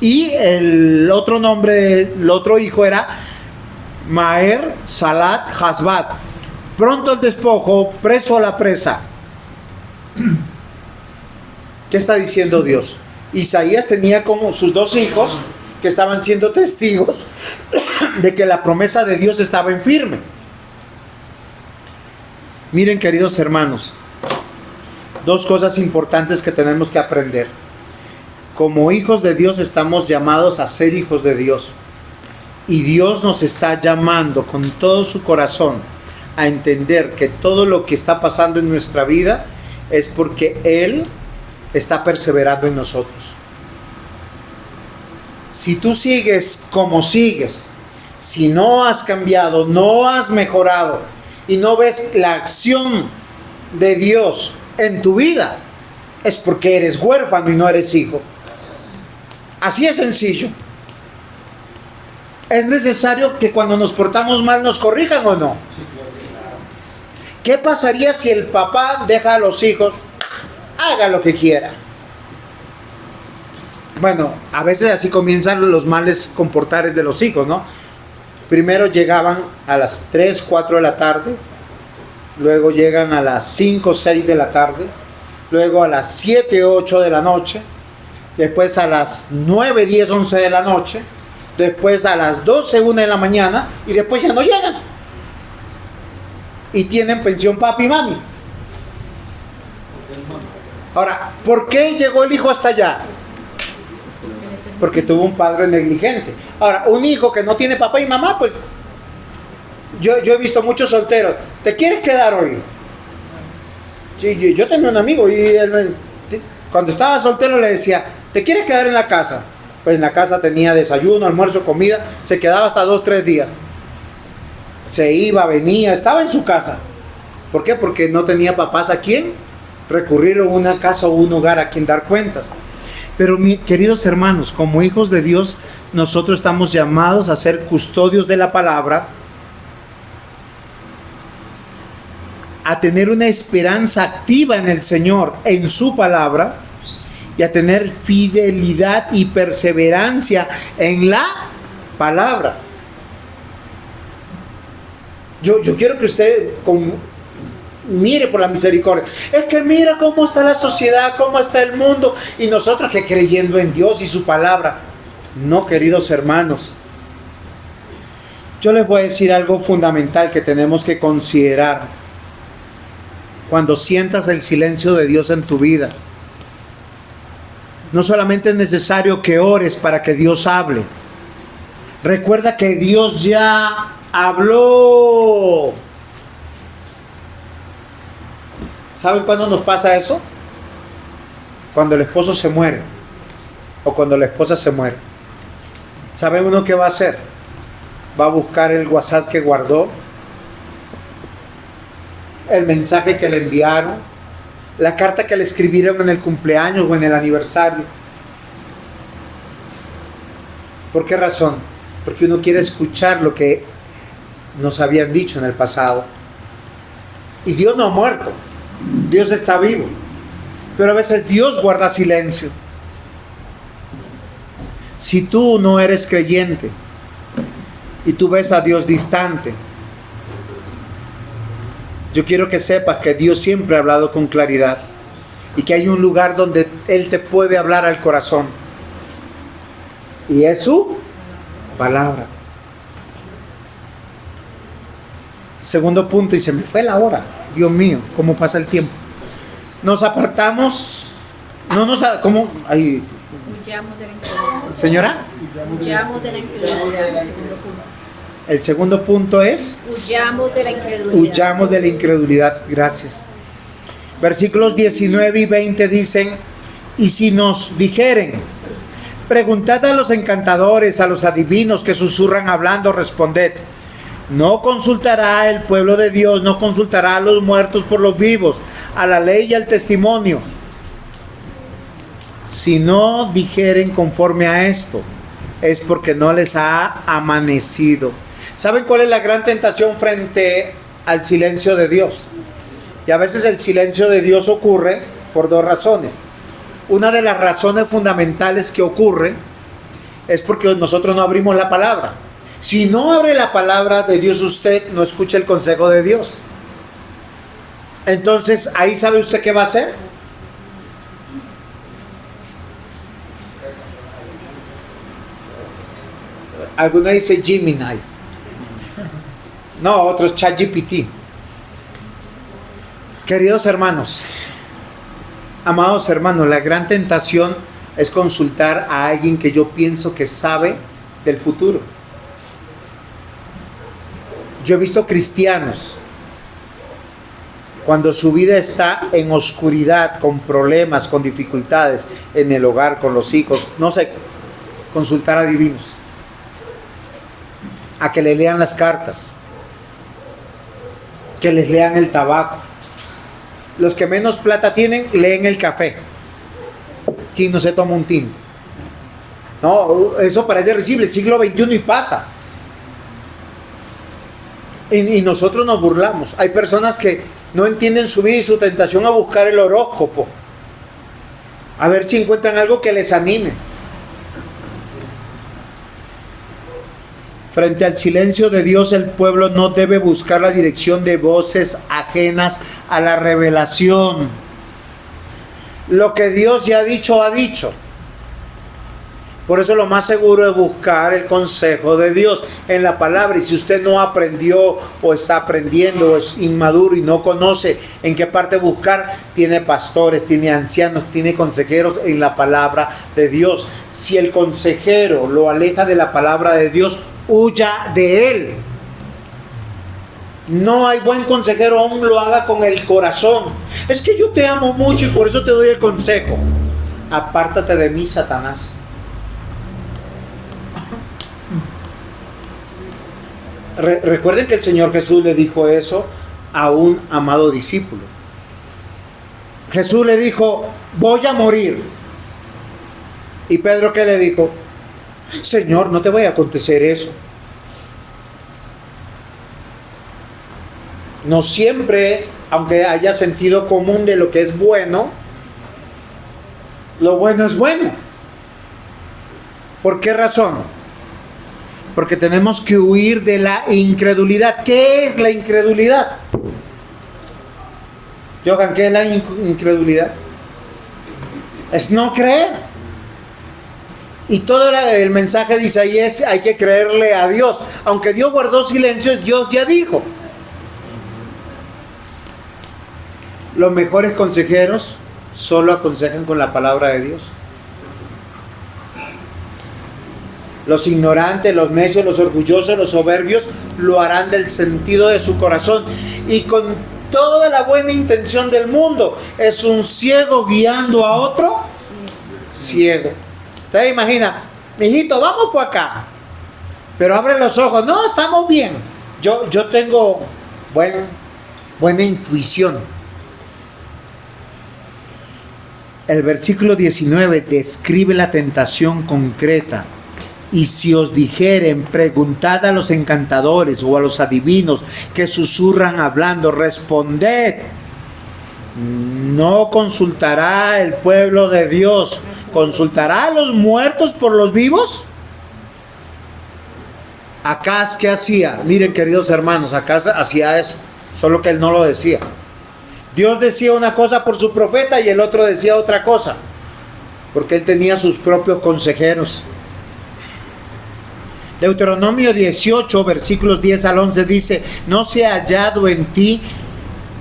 Y el otro nombre, el otro hijo era Maher, Salat, Hasbat. Pronto el despojo, preso a la presa. ¿Qué está diciendo Dios? Isaías tenía como sus dos hijos que estaban siendo testigos de que la promesa de Dios estaba en firme. Miren, queridos hermanos, dos cosas importantes que tenemos que aprender. Como hijos de Dios estamos llamados a ser hijos de Dios. Y Dios nos está llamando con todo su corazón a entender que todo lo que está pasando en nuestra vida es porque Él está perseverando en nosotros. Si tú sigues como sigues, si no has cambiado, no has mejorado y no ves la acción de Dios en tu vida, es porque eres huérfano y no eres hijo. Así es sencillo. ¿Es necesario que cuando nos portamos mal nos corrijan o no? Sí, claro. ¿Qué pasaría si el papá deja a los hijos, haga lo que quiera? Bueno, a veces así comienzan los males comportares de los hijos, ¿no? Primero llegaban a las 3, 4 de la tarde, luego llegan a las 5, 6 de la tarde, luego a las 7, 8 de la noche, después a las 9, 10, 11 de la noche, después a las 12, 1 de la mañana y después ya no llegan. Y tienen pensión papi y mami. Ahora, ¿por qué llegó el hijo hasta allá? Porque tuvo un padre negligente. Ahora, un hijo que no tiene papá y mamá, pues yo he visto muchos solteros. ¿Te quieres quedar hoy? Sí, yo tenía un amigo y él, cuando estaba soltero le decía, ¿te quieres quedar en la casa? Pues en la casa tenía desayuno, almuerzo, comida, se quedaba hasta 2, 3 días. Se iba, venía, estaba en su casa. ¿Por qué? Porque no tenía papás a quien recurrir, a una casa o un hogar a quien dar cuentas. Pero queridos hermanos, como hijos de Dios, nosotros estamos llamados a ser custodios de la palabra, a tener una esperanza activa en el Señor, en su palabra, y a tener fidelidad y perseverancia en la palabra. Yo quiero que usted mire por la misericordia. Es que mira cómo está la sociedad, cómo está el mundo, y nosotros que creyendo en Dios y su palabra. No, queridos hermanos. Yo les voy a decir algo fundamental que tenemos que considerar. Cuando sientas el silencio de Dios en tu vida, no solamente es necesario que ores para que Dios hable. Recuerda que Dios ya habló. ¿Saben cuándo nos pasa eso? Cuando el esposo se muere o cuando la esposa se muere. ¿Sabe uno qué va a hacer? Va a buscar el WhatsApp que guardó, el mensaje que le enviaron, la carta que le escribieron en el cumpleaños o en el aniversario. ¿Por qué razón? Porque uno quiere escuchar lo que nos habían dicho en el pasado. Y Dios no ha muerto, Dios está vivo, pero a veces Dios guarda silencio. Si tú no eres creyente y tú ves a Dios distante, yo quiero que sepas que Dios siempre ha hablado con claridad y que hay un lugar donde Él te puede hablar al corazón, y es su palabra. Segundo punto, y se me fue la hora. Dios mío, cómo pasa el tiempo. Nos apartamos. ¿Cómo? Ahí. Huyamos de la incredulidad. Señora. Huyamos de la incredulidad. Segundo punto. El segundo punto es. Huyamos de la incredulidad. Huyamos de la incredulidad. Gracias. Versículos 19 y 20 dicen: y si nos dijeren, preguntad a los encantadores, a los adivinos que susurran hablando, responded: no consultará el pueblo de Dios, no consultará a los muertos por los vivos, a la ley y al testimonio. Si no dijeren conforme a esto, es porque no les ha amanecido. ¿Saben cuál es la gran tentación frente al silencio de Dios? Y a veces el silencio de Dios ocurre por dos razones. Una de las razones fundamentales que ocurre es porque nosotros no abrimos la palabra. Si no abre la palabra de Dios, usted no escucha el consejo de Dios. Entonces, ahí ¿sabe usted qué va a hacer? Alguno dice Gemini. No, otro es ChatGPT. Queridos hermanos, amados hermanos, la gran tentación es consultar a alguien que yo pienso que sabe del futuro. Yo he visto cristianos, cuando su vida está en oscuridad, con problemas, con dificultades, en el hogar, con los hijos, no sé, consultar a divinos, a que le lean las cartas, que les lean el tabaco. Los que menos plata tienen, leen el café. ¿Quién no se toma un tinto? No, eso parece risible, siglo XXI y pasa. Y nosotros nos burlamos. Hay personas que no entienden su vida y su tentación a buscar el horóscopo, a ver si encuentran algo que les anime. Frente al silencio de Dios, el pueblo no debe buscar la dirección de voces ajenas a la revelación. Lo que Dios ya ha dicho, ha dicho. Por eso lo más seguro es buscar el consejo de Dios en la palabra. Y si usted no aprendió o está aprendiendo o es inmaduro y no conoce en qué parte buscar, tiene pastores, tiene ancianos, tiene consejeros en la palabra de Dios. Si el consejero lo aleja de la palabra de Dios, huya de él. No hay buen consejero, aún lo haga con el corazón. Es que yo te amo mucho y por eso te doy el consejo. Apártate de mí, Satanás. Recuerden que el Señor Jesús le dijo eso a un amado discípulo. Jesús le dijo: voy a morir. Y Pedro, ¿qué le dijo? Señor, no te vaya a acontecer eso. No siempre, aunque haya sentido común de lo que es bueno, lo bueno es bueno. ¿Por qué razón? Porque tenemos que huir de la incredulidad. ¿Qué es la incredulidad? Johan, ¿qué es la incredulidad? Es no creer. Y todo el mensaje de Isaías, hay que creerle a Dios. Aunque Dios guardó silencio, Dios ya dijo. Los mejores consejeros solo aconsejan con la palabra de Dios. Los ignorantes, los necios, los orgullosos, los soberbios lo harán del sentido de su corazón y con toda la buena intención del mundo. Es un ciego guiando a otro ciego. Usted imagina, mijito, vamos por acá, pero abre los ojos. No, estamos bien. Yo tengo buena intuición. El versículo 19 describe la tentación concreta. Y si os dijeren, preguntad a los encantadores o a los adivinos que susurran hablando, responded. ¿No consultará el pueblo de Dios? ¿Consultará a los muertos por los vivos? Acaz, ¿qué hacía? Miren, queridos hermanos, Acaz hacía eso, solo que él no lo decía. Dios decía una cosa por su profeta y el otro decía otra cosa, porque él tenía sus propios consejeros. Deuteronomio 18, versículos 10 al 11 dice: no se ha hallado en ti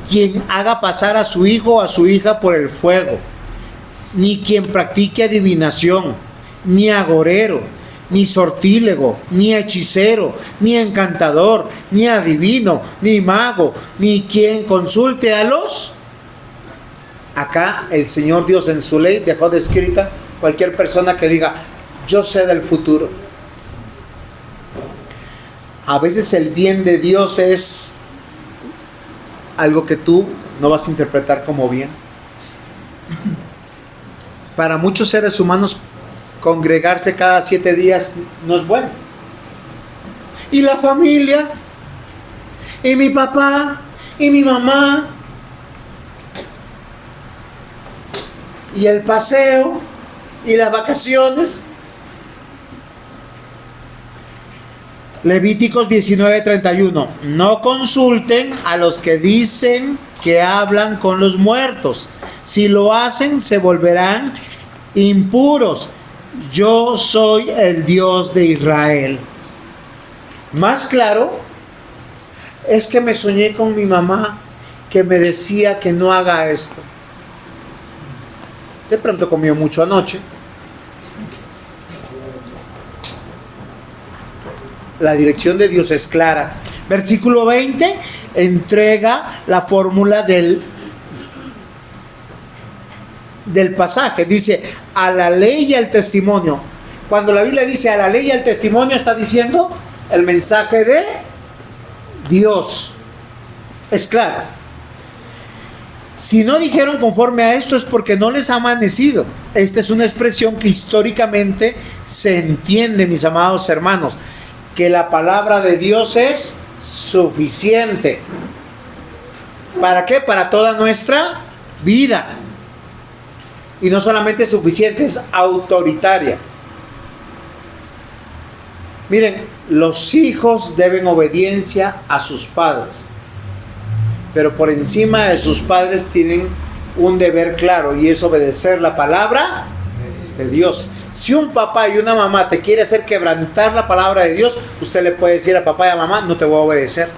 quien haga pasar a su hijo o a su hija por el fuego, ni quien practique adivinación, ni agorero, ni sortílego, ni hechicero, ni encantador, ni adivino, ni mago, ni quien consulte a los... Acá el Señor Dios en su ley dejó descrita cualquier persona que diga: yo sé del futuro. A veces el bien de Dios es algo que tú no vas a interpretar como bien. Para muchos seres humanos, congregarse cada 7 días no es bueno. Y la familia, y mi papá, y mi mamá, y el paseo, y las vacaciones. Levíticos 19:31. No consulten a los que dicen que hablan con los muertos. Si lo hacen, se volverán impuros. Yo soy el Dios de Israel. Más claro, es que me soñé con mi mamá que me decía que no haga esto. De pronto comió mucho anoche. La dirección de Dios es clara. Versículo 20 entrega la fórmula del pasaje. Dice: a la ley y al testimonio. Cuando la Biblia dice a la ley y al testimonio, está diciendo el mensaje de Dios. Es claro. Si no dijeron conforme a esto, es porque no les ha amanecido. Esta es una expresión que históricamente se entiende, mis amados hermanos, que la palabra de Dios es suficiente. ¿Para qué? Para toda nuestra vida. Y no solamente suficiente, es autoritaria. Miren, los hijos deben obediencia a sus padres, pero por encima de sus padres tienen un deber claro, y es obedecer la palabra de Dios. Si un papá y una mamá te quiere hacer quebrantar la palabra de Dios, usted le puede decir a papá y a mamá: no te voy a obedecer.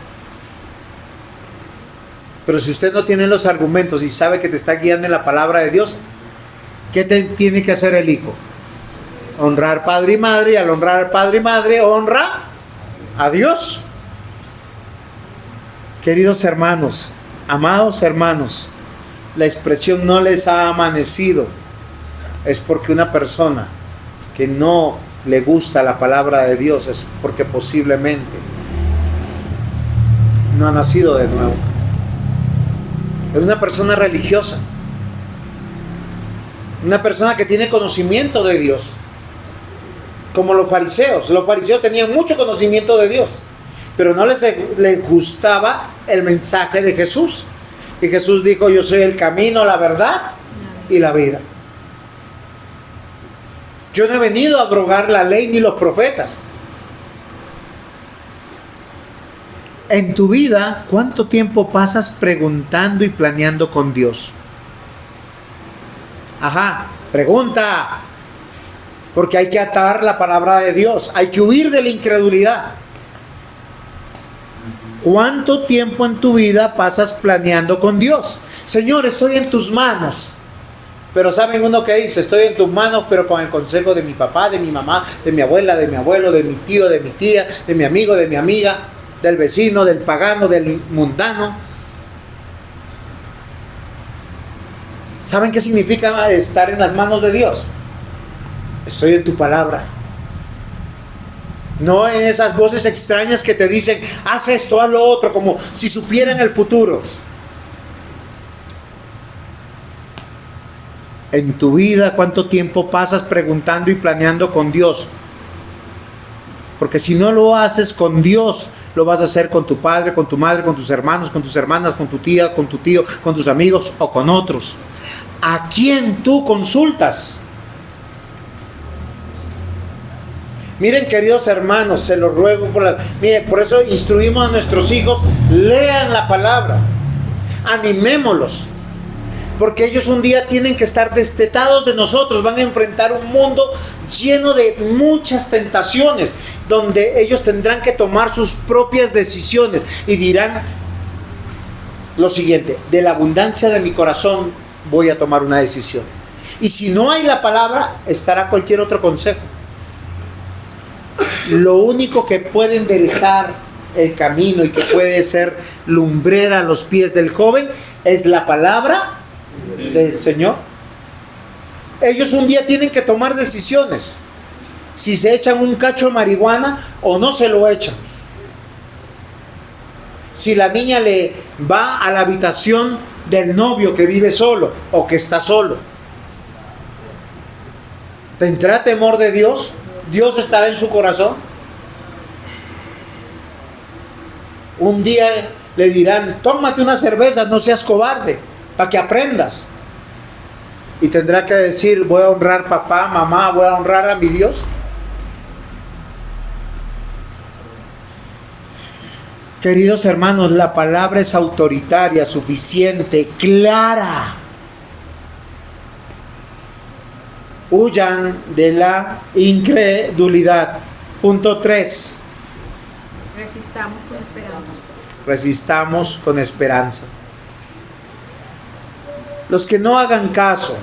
Pero si usted no tiene los argumentos y sabe que te está guiando en la palabra de Dios, ¿qué tiene que hacer el hijo? Honrar padre y madre, y al honrar padre y madre, honra a Dios. Queridos hermanos, amados hermanos, la expresión "no les ha amanecido" es porque una persona que no le gusta la palabra de Dios es porque posiblemente no ha nacido de nuevo. Es una persona religiosa, una persona que tiene conocimiento de Dios, como los fariseos. Los fariseos tenían mucho conocimiento de Dios, pero no les gustaba el mensaje de Jesús. Y Jesús dijo: yo soy el camino, la verdad y la vida. Yo no he venido a abrogar la ley ni los profetas. En tu vida, ¿cuánto tiempo pasas preguntando y planeando con Dios? Ajá, pregunta. Porque hay que atar la palabra de Dios. Hay que huir de la incredulidad. ¿Cuánto tiempo en tu vida pasas planeando con Dios? Señor, estoy en tus manos. Pero ¿saben uno que dice? Estoy en tus manos, pero con el consejo de mi papá, de mi mamá, de mi abuela, de mi abuelo, de mi tío, de mi tía, de mi amigo, de mi amiga, del vecino, del pagano, del mundano. ¿Saben qué significa estar en las manos de Dios? Estoy en tu palabra. No en esas voces extrañas que te dicen: haz esto, haz lo otro, como si supieran el futuro. En tu vida, ¿cuánto tiempo pasas preguntando y planeando con Dios? Porque si no lo haces con Dios, lo vas a hacer con tu padre, con tu madre, con tus hermanos, con tus hermanas, con tu tía, con tu tío, con tus amigos o con otros. ¿A quién tú consultas? Miren, queridos hermanos, se los ruego miren, por eso instruimos a nuestros hijos: lean la palabra, animémoslos, porque ellos un día tienen que estar destetados de nosotros. Van a enfrentar un mundo lleno de muchas tentaciones, donde ellos tendrán que tomar sus propias decisiones y dirán lo siguiente: de la abundancia de mi corazón voy a tomar una decisión. Y si no hay la palabra, estará cualquier otro consejo. Lo único que puede enderezar el camino y que puede ser lumbrera a los pies del joven es la palabra del Señor. Ellos un día tienen que tomar decisiones: si se echan un cacho de marihuana o no se lo echan, si la niña le va a la habitación del novio que vive solo o que está solo. ¿Tendrá temor de Dios? ¿Dios estará en su corazón? Un día le dirán: tómate una cerveza, no seas cobarde, para que aprendas. Y tendrá que decir: voy a honrar papá, mamá, voy a honrar a mi Dios. Queridos hermanos, la palabra es autoritaria, suficiente, clara. Huyan de la incredulidad. Punto 3. Resistamos con esperanza. Resistamos con esperanza. Los que no hagan caso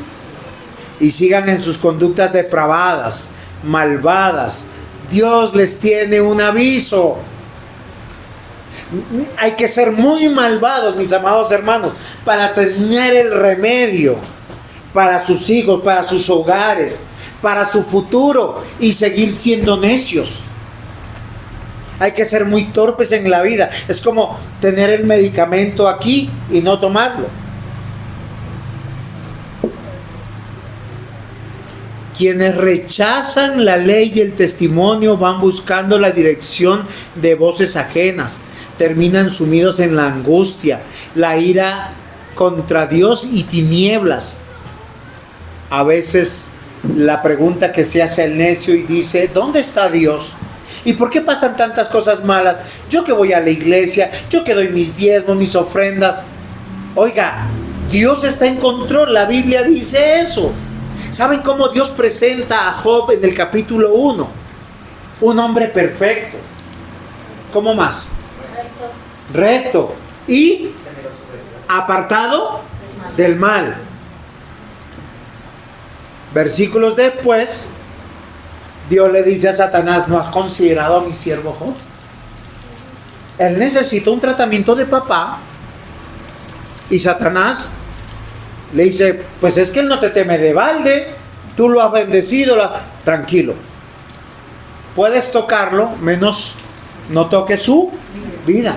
y sigan en sus conductas depravadas, malvadas, Dios les tiene un aviso. Hay que ser muy malvados, mis amados hermanos, para tener el remedio para sus hijos, para sus hogares, para su futuro, y seguir siendo necios. Hay que ser muy torpes en la vida. Es como tener el medicamento aquí y no tomarlo. Quienes rechazan la ley y el testimonio van buscando la dirección de voces ajenas, terminan sumidos en la angustia, la ira contra Dios y tinieblas. A veces la pregunta que se hace el necio y dice, ¿dónde está Dios? ¿Y por qué pasan tantas cosas malas? Yo que voy a la iglesia, yo que doy mis diezmos, mis ofrendas. Oiga, Dios está en control, la Biblia dice eso. ¿Saben cómo Dios presenta a Job en el capítulo 1? Un hombre perfecto. ¿Cómo más? Recto. Y apartado del mal. Versículos después, Dios le dice a Satanás, ¿no has considerado a mi siervo Job? Él necesita un tratamiento de papá. Y Satanás le dice, pues es que él no te teme de balde, tú lo has bendecido, tranquilo. Puedes tocarlo, menos no toques su vida.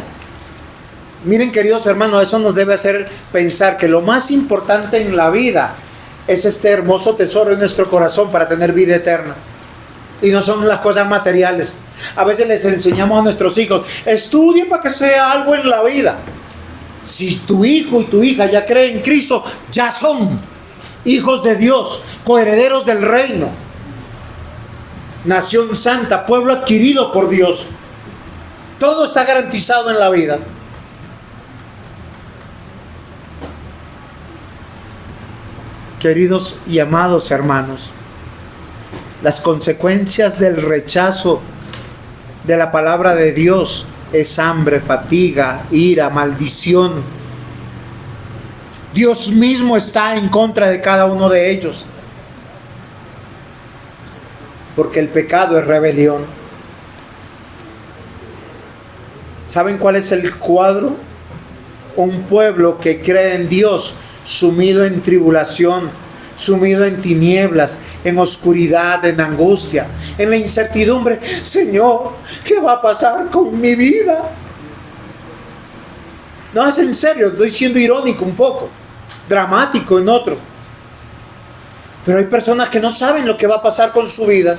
Miren, queridos hermanos, eso nos debe hacer pensar que lo más importante en la vida es este hermoso tesoro en nuestro corazón para tener vida eterna. Y no son las cosas materiales. A veces les enseñamos a nuestros hijos, estudien para que sea algo en la vida. Si tu hijo y tu hija ya creen en Cristo, ya son hijos de Dios, coherederos del reino, nación santa, pueblo adquirido por Dios. Todo está garantizado en la vida. Queridos y amados hermanos, las consecuencias del rechazo de la palabra de Dios es hambre, fatiga, ira, maldición. Dios mismo está en contra de cada uno de ellos, porque el pecado es rebelión. ¿Saben cuál es el cuadro? Un pueblo que cree en Dios, sumido en tribulación, sumido en tinieblas, en oscuridad, en angustia, en la incertidumbre. Señor, ¿qué va a pasar con mi vida? No, es en serio, estoy siendo irónico un poco, dramático en otro. Pero hay personas que no saben lo que va a pasar con su vida.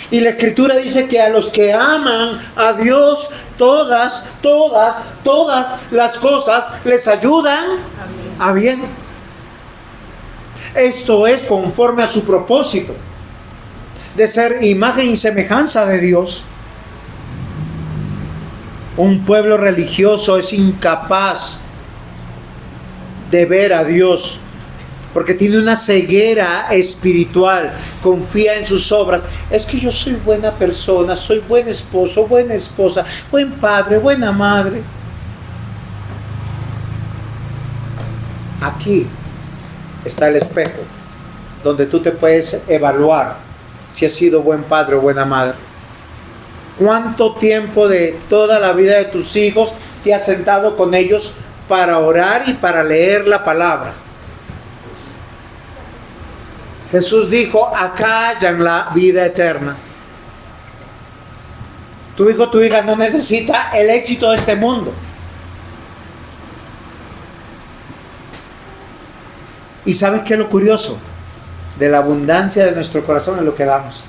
Y la Escritura dice que a los que aman a Dios, todas las cosas les ayudan a bien. Esto es conforme a su propósito de ser imagen y semejanza de Dios. Un pueblo religioso es incapaz de ver a Dios porque tiene una ceguera espiritual, confía en sus obras. Es que yo soy buena persona, soy buen esposo, buena esposa, buen padre, buena madre. Aquí está el espejo, donde tú te puedes evaluar si has sido buen padre o buena madre. ¿Cuánto tiempo de toda la vida de tus hijos te has sentado con ellos para orar y para leer la palabra? Jesús dijo, acá hallan la vida eterna. Tu hijo, tu hija no necesita el éxito de este mundo. ¿Y sabes qué es lo curioso? De la abundancia de nuestro corazón es lo que damos.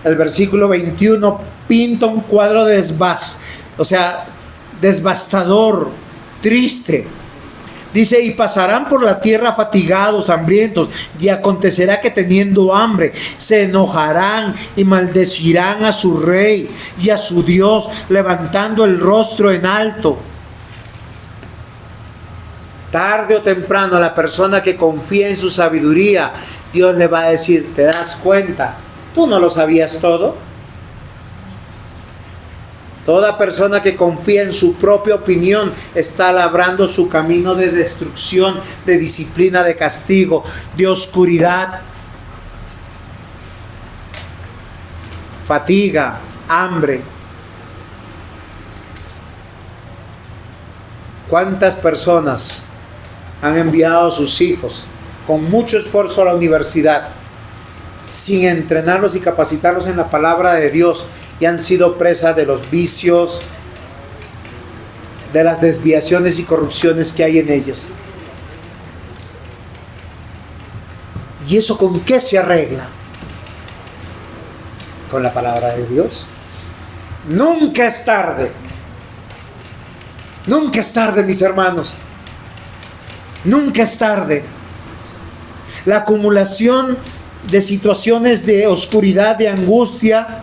El versículo 21 pinta un cuadro devastador, triste. Dice, y pasarán por la tierra fatigados, hambrientos, y acontecerá que teniendo hambre, se enojarán y maldecirán a su rey y a su Dios, levantando el rostro en alto. Tarde o temprano a la persona que confía en su sabiduría, Dios le va a decir, ¿te das cuenta? ¿Tú no lo sabías todo? Toda persona que confía en su propia opinión está labrando su camino de destrucción, de disciplina, de castigo, de oscuridad, fatiga, hambre. ¿Cuántas personas han enviado a sus hijos con mucho esfuerzo a la universidad sin entrenarlos y capacitarlos en la palabra de Dios y han sido presa de los vicios, de las desviaciones y corrupciones que hay en ellos? ¿Y eso con qué se arregla? con la palabra de Dios. Nunca es tarde. Nunca es tarde, mis hermanos. Nunca es tarde. La acumulación de situaciones de oscuridad, de angustia,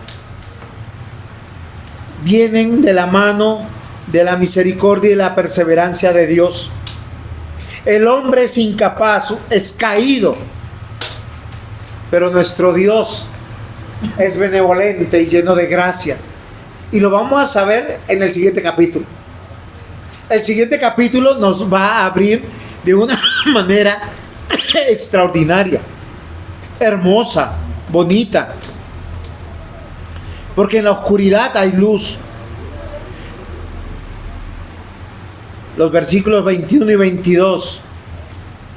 vienen de la mano de la misericordia y la perseverancia de Dios. El hombre es incapaz, es caído, pero nuestro Dios es benevolente y lleno de gracia. Y lo vamos a saber en el siguiente capítulo. El siguiente capítulo nos va a abrir de una manera extraordinaria, hermosa, bonita. Porque en la oscuridad hay luz. Los versículos 21 y 22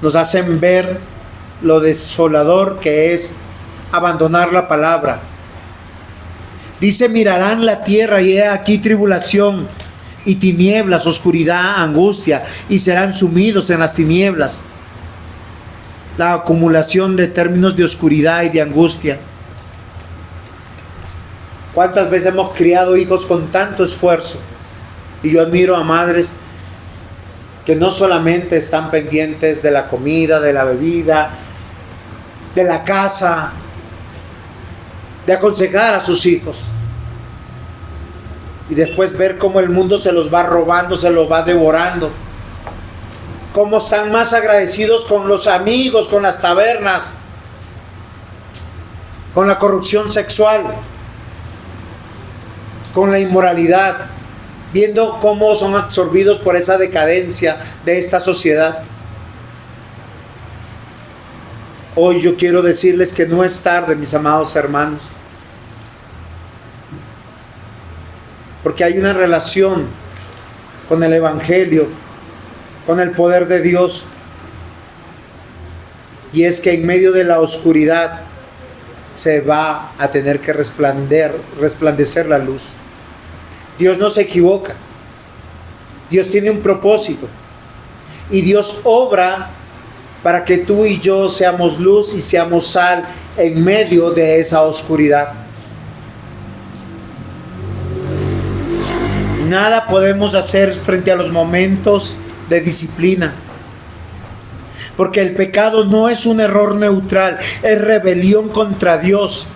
nos hacen ver lo desolador que es abandonar la palabra. Dice: mirarán la tierra y he aquí tribulación y tinieblas, oscuridad, angustia, y serán sumidos en las tinieblas. La acumulación de términos de oscuridad y de angustia. ¿Cuántas veces hemos criado hijos con tanto esfuerzo? Y yo admiro a madres que no solamente están pendientes de la comida, de la bebida, de la casa, de aconsejar a sus hijos, y después ver cómo el mundo se los va robando, se los va devorando, cómo están más agradecidos con los amigos, con las tabernas, con la corrupción sexual, con la inmoralidad, viendo cómo son absorbidos por esa decadencia de esta sociedad. Hoy yo quiero decirles que no es tarde, mis amados hermanos, porque hay una relación con el Evangelio, con el poder de Dios, y es que en medio de la oscuridad se va a tener que resplandecer la luz. Dios no se equivoca. Dios tiene un propósito. Y Dios obra para que tú y yo seamos luz y seamos sal en medio de esa oscuridad. Nada podemos hacer frente a los momentos de disciplina. Porque el pecado no es un error neutral, es rebelión contra Dios.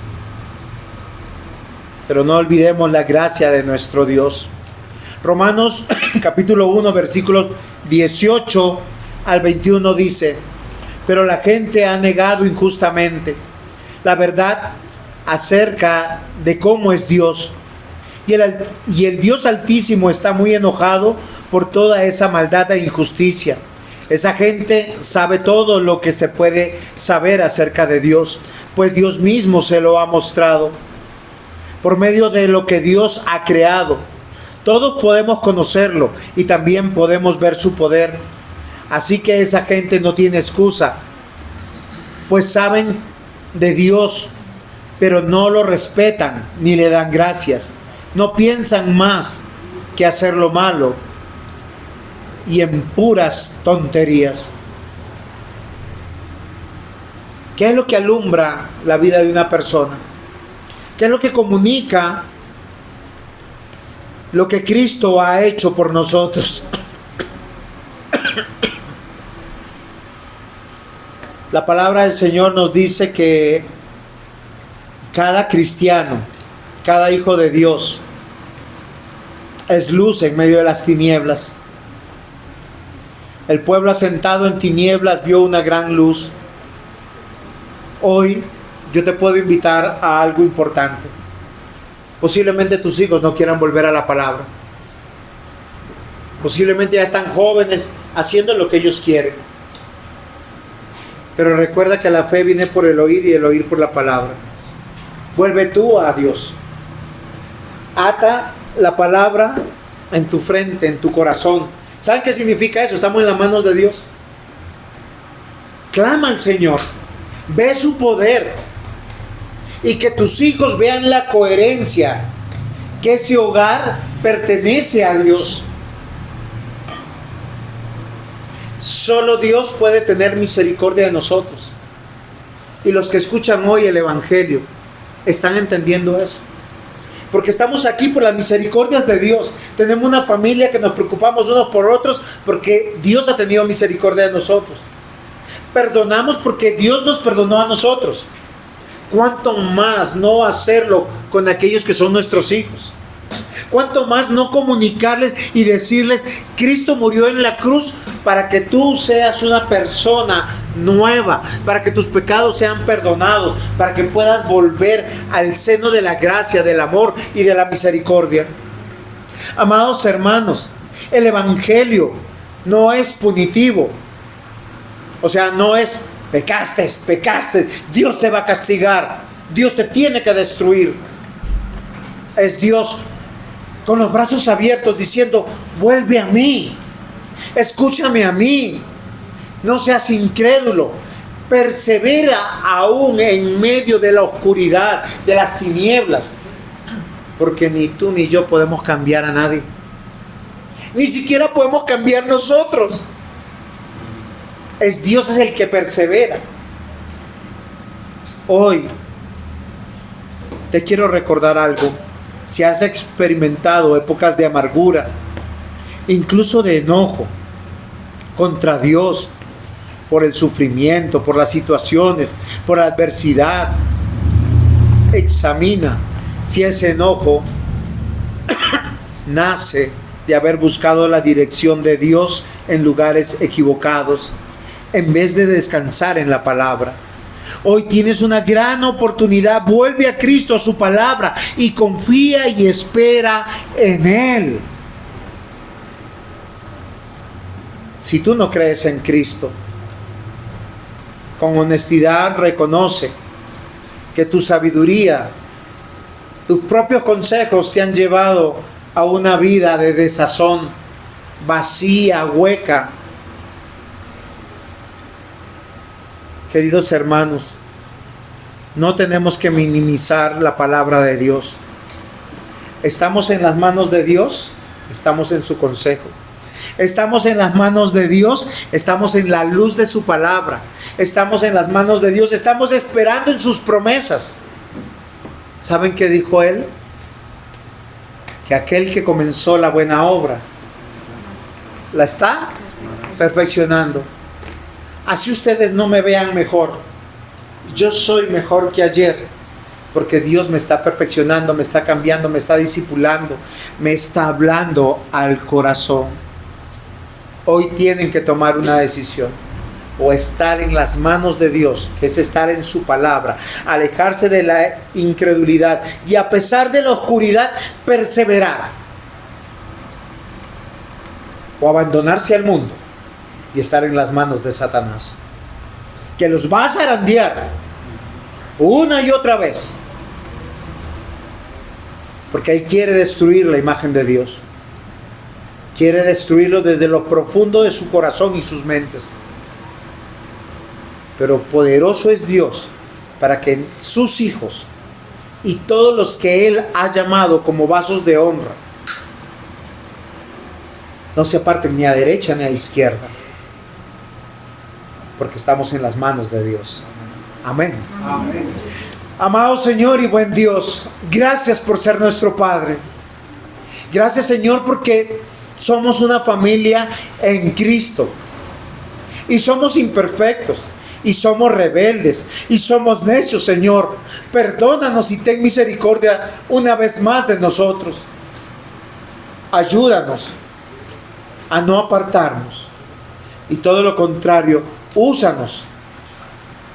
Pero no olvidemos la gracia de nuestro Dios. Romanos capítulo 1 versículos 18 al 21 dice: pero la gente ha negado injustamente la verdad acerca de cómo es Dios. Y el Dios Altísimo está muy enojado por toda esa maldad e injusticia. Esa gente sabe todo lo que se puede saber acerca de Dios, pues Dios mismo se lo ha mostrado por medio de lo que Dios ha creado. Todos podemos conocerlo y también podemos ver su poder. Así que esa gente no tiene excusa, pues saben de Dios, pero no lo respetan ni le dan gracias. No piensan más que hacer lo malo y en puras tonterías. ¿Qué es lo que alumbra la vida de una persona? ¿Qué es lo que comunica lo que Cristo ha hecho por nosotros? La palabra del Señor nos dice que cada cristiano, cada hijo de Dios, es luz en medio de las tinieblas. El pueblo asentado en tinieblas vio una gran luz. Hoy yo te puedo invitar a algo importante. Posiblemente tus hijos no quieran volver a la palabra. Posiblemente ya están jóvenes haciendo lo que ellos quieren. Pero recuerda que la fe viene por el oír y el oír por la palabra. Vuelve tú a Dios. Ata la palabra en tu frente, en tu corazón. ¿Saben qué significa eso? Estamos en las manos de Dios. Clama al Señor. Ve su poder. Y que tus hijos vean la coherencia. Que ese hogar pertenece a Dios. Solo Dios puede tener misericordia de nosotros. Y los que escuchan hoy el Evangelio, ¿Están entendiendo eso? Porque estamos aquí por las misericordias de Dios. Tenemos una familia que nos preocupamos unos por otros porque Dios ha tenido misericordia de nosotros. Perdonamos porque Dios nos perdonó a nosotros. ¿Cuánto más no hacerlo con aquellos que son nuestros hijos? ¿Cuánto más no comunicarles y decirles: Cristo murió en la cruz para que tú seas una persona nueva, para que tus pecados sean perdonados, para que puedas volver al seno de la gracia, del amor y de la misericordia? Amados hermanos, el Evangelio no es punitivo. O sea, no es pecaste, Dios te va a castigar, Dios te tiene que destruir. Es Dios con los brazos abiertos diciendo: vuelve a mí, escúchame a mí, no seas incrédulo, persevera aún en medio de la oscuridad, de las tinieblas, porque ni tú ni yo podemos cambiar a nadie, ni siquiera podemos cambiar nosotros. Dios es el que persevera. Hoy te quiero recordar algo. Si has experimentado épocas de amargura, incluso de enojo contra Dios, por el sufrimiento, por las situaciones, por la adversidad, examina si ese enojo nace de haber buscado la dirección de Dios en lugares equivocados, en vez de descansar en la palabra. Hoy tienes una gran oportunidad. Vuelve a Cristo, a su palabra, y confía y espera en Él. Si tú no crees en Cristo, con honestidad reconoce que tu sabiduría, tus propios consejos te han llevado a una vida de desazón, vacía, hueca. Queridos hermanos, no tenemos que minimizar la palabra de Dios. Estamos en las manos de Dios, estamos en su consejo. Estamos en las manos de Dios, estamos en la luz de su palabra. Estamos en las manos de Dios, estamos esperando en sus promesas. ¿Saben qué dijo Él? Que aquel que comenzó la buena obra la está perfeccionando. Así ustedes no me vean mejor, yo soy mejor que ayer, porque Dios me está perfeccionando, me está cambiando, me está discipulando, me está hablando al corazón. Hoy tienen que tomar una decisión: o estar en las manos de Dios, que es estar en su palabra, alejarse de la incredulidad y, a pesar de la oscuridad, perseverar, o abandonarse al mundo y estar en las manos de Satanás, que los va a zarandear una y otra vez, porque Él quiere destruir la imagen de Dios, quiere destruirlo desde lo profundo de su corazón y sus mentes. Pero poderoso es Dios para que sus hijos y todos los que Él ha llamado como vasos de honra no se aparten ni a derecha ni a izquierda, porque estamos en las manos de Dios. Amén. Amén. Amado Señor y buen Dios, gracias por ser nuestro Padre. Gracias, Señor, porque somos una familia en Cristo. Y somos imperfectos, y somos rebeldes, y somos necios, Señor. Perdónanos y ten misericordia una vez más de nosotros. Ayúdanos a no apartarnos, y todo lo contrario, úsanos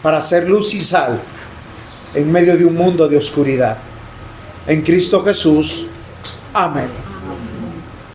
para hacer luz y sal en medio de un mundo de oscuridad. En Cristo Jesús. Amén.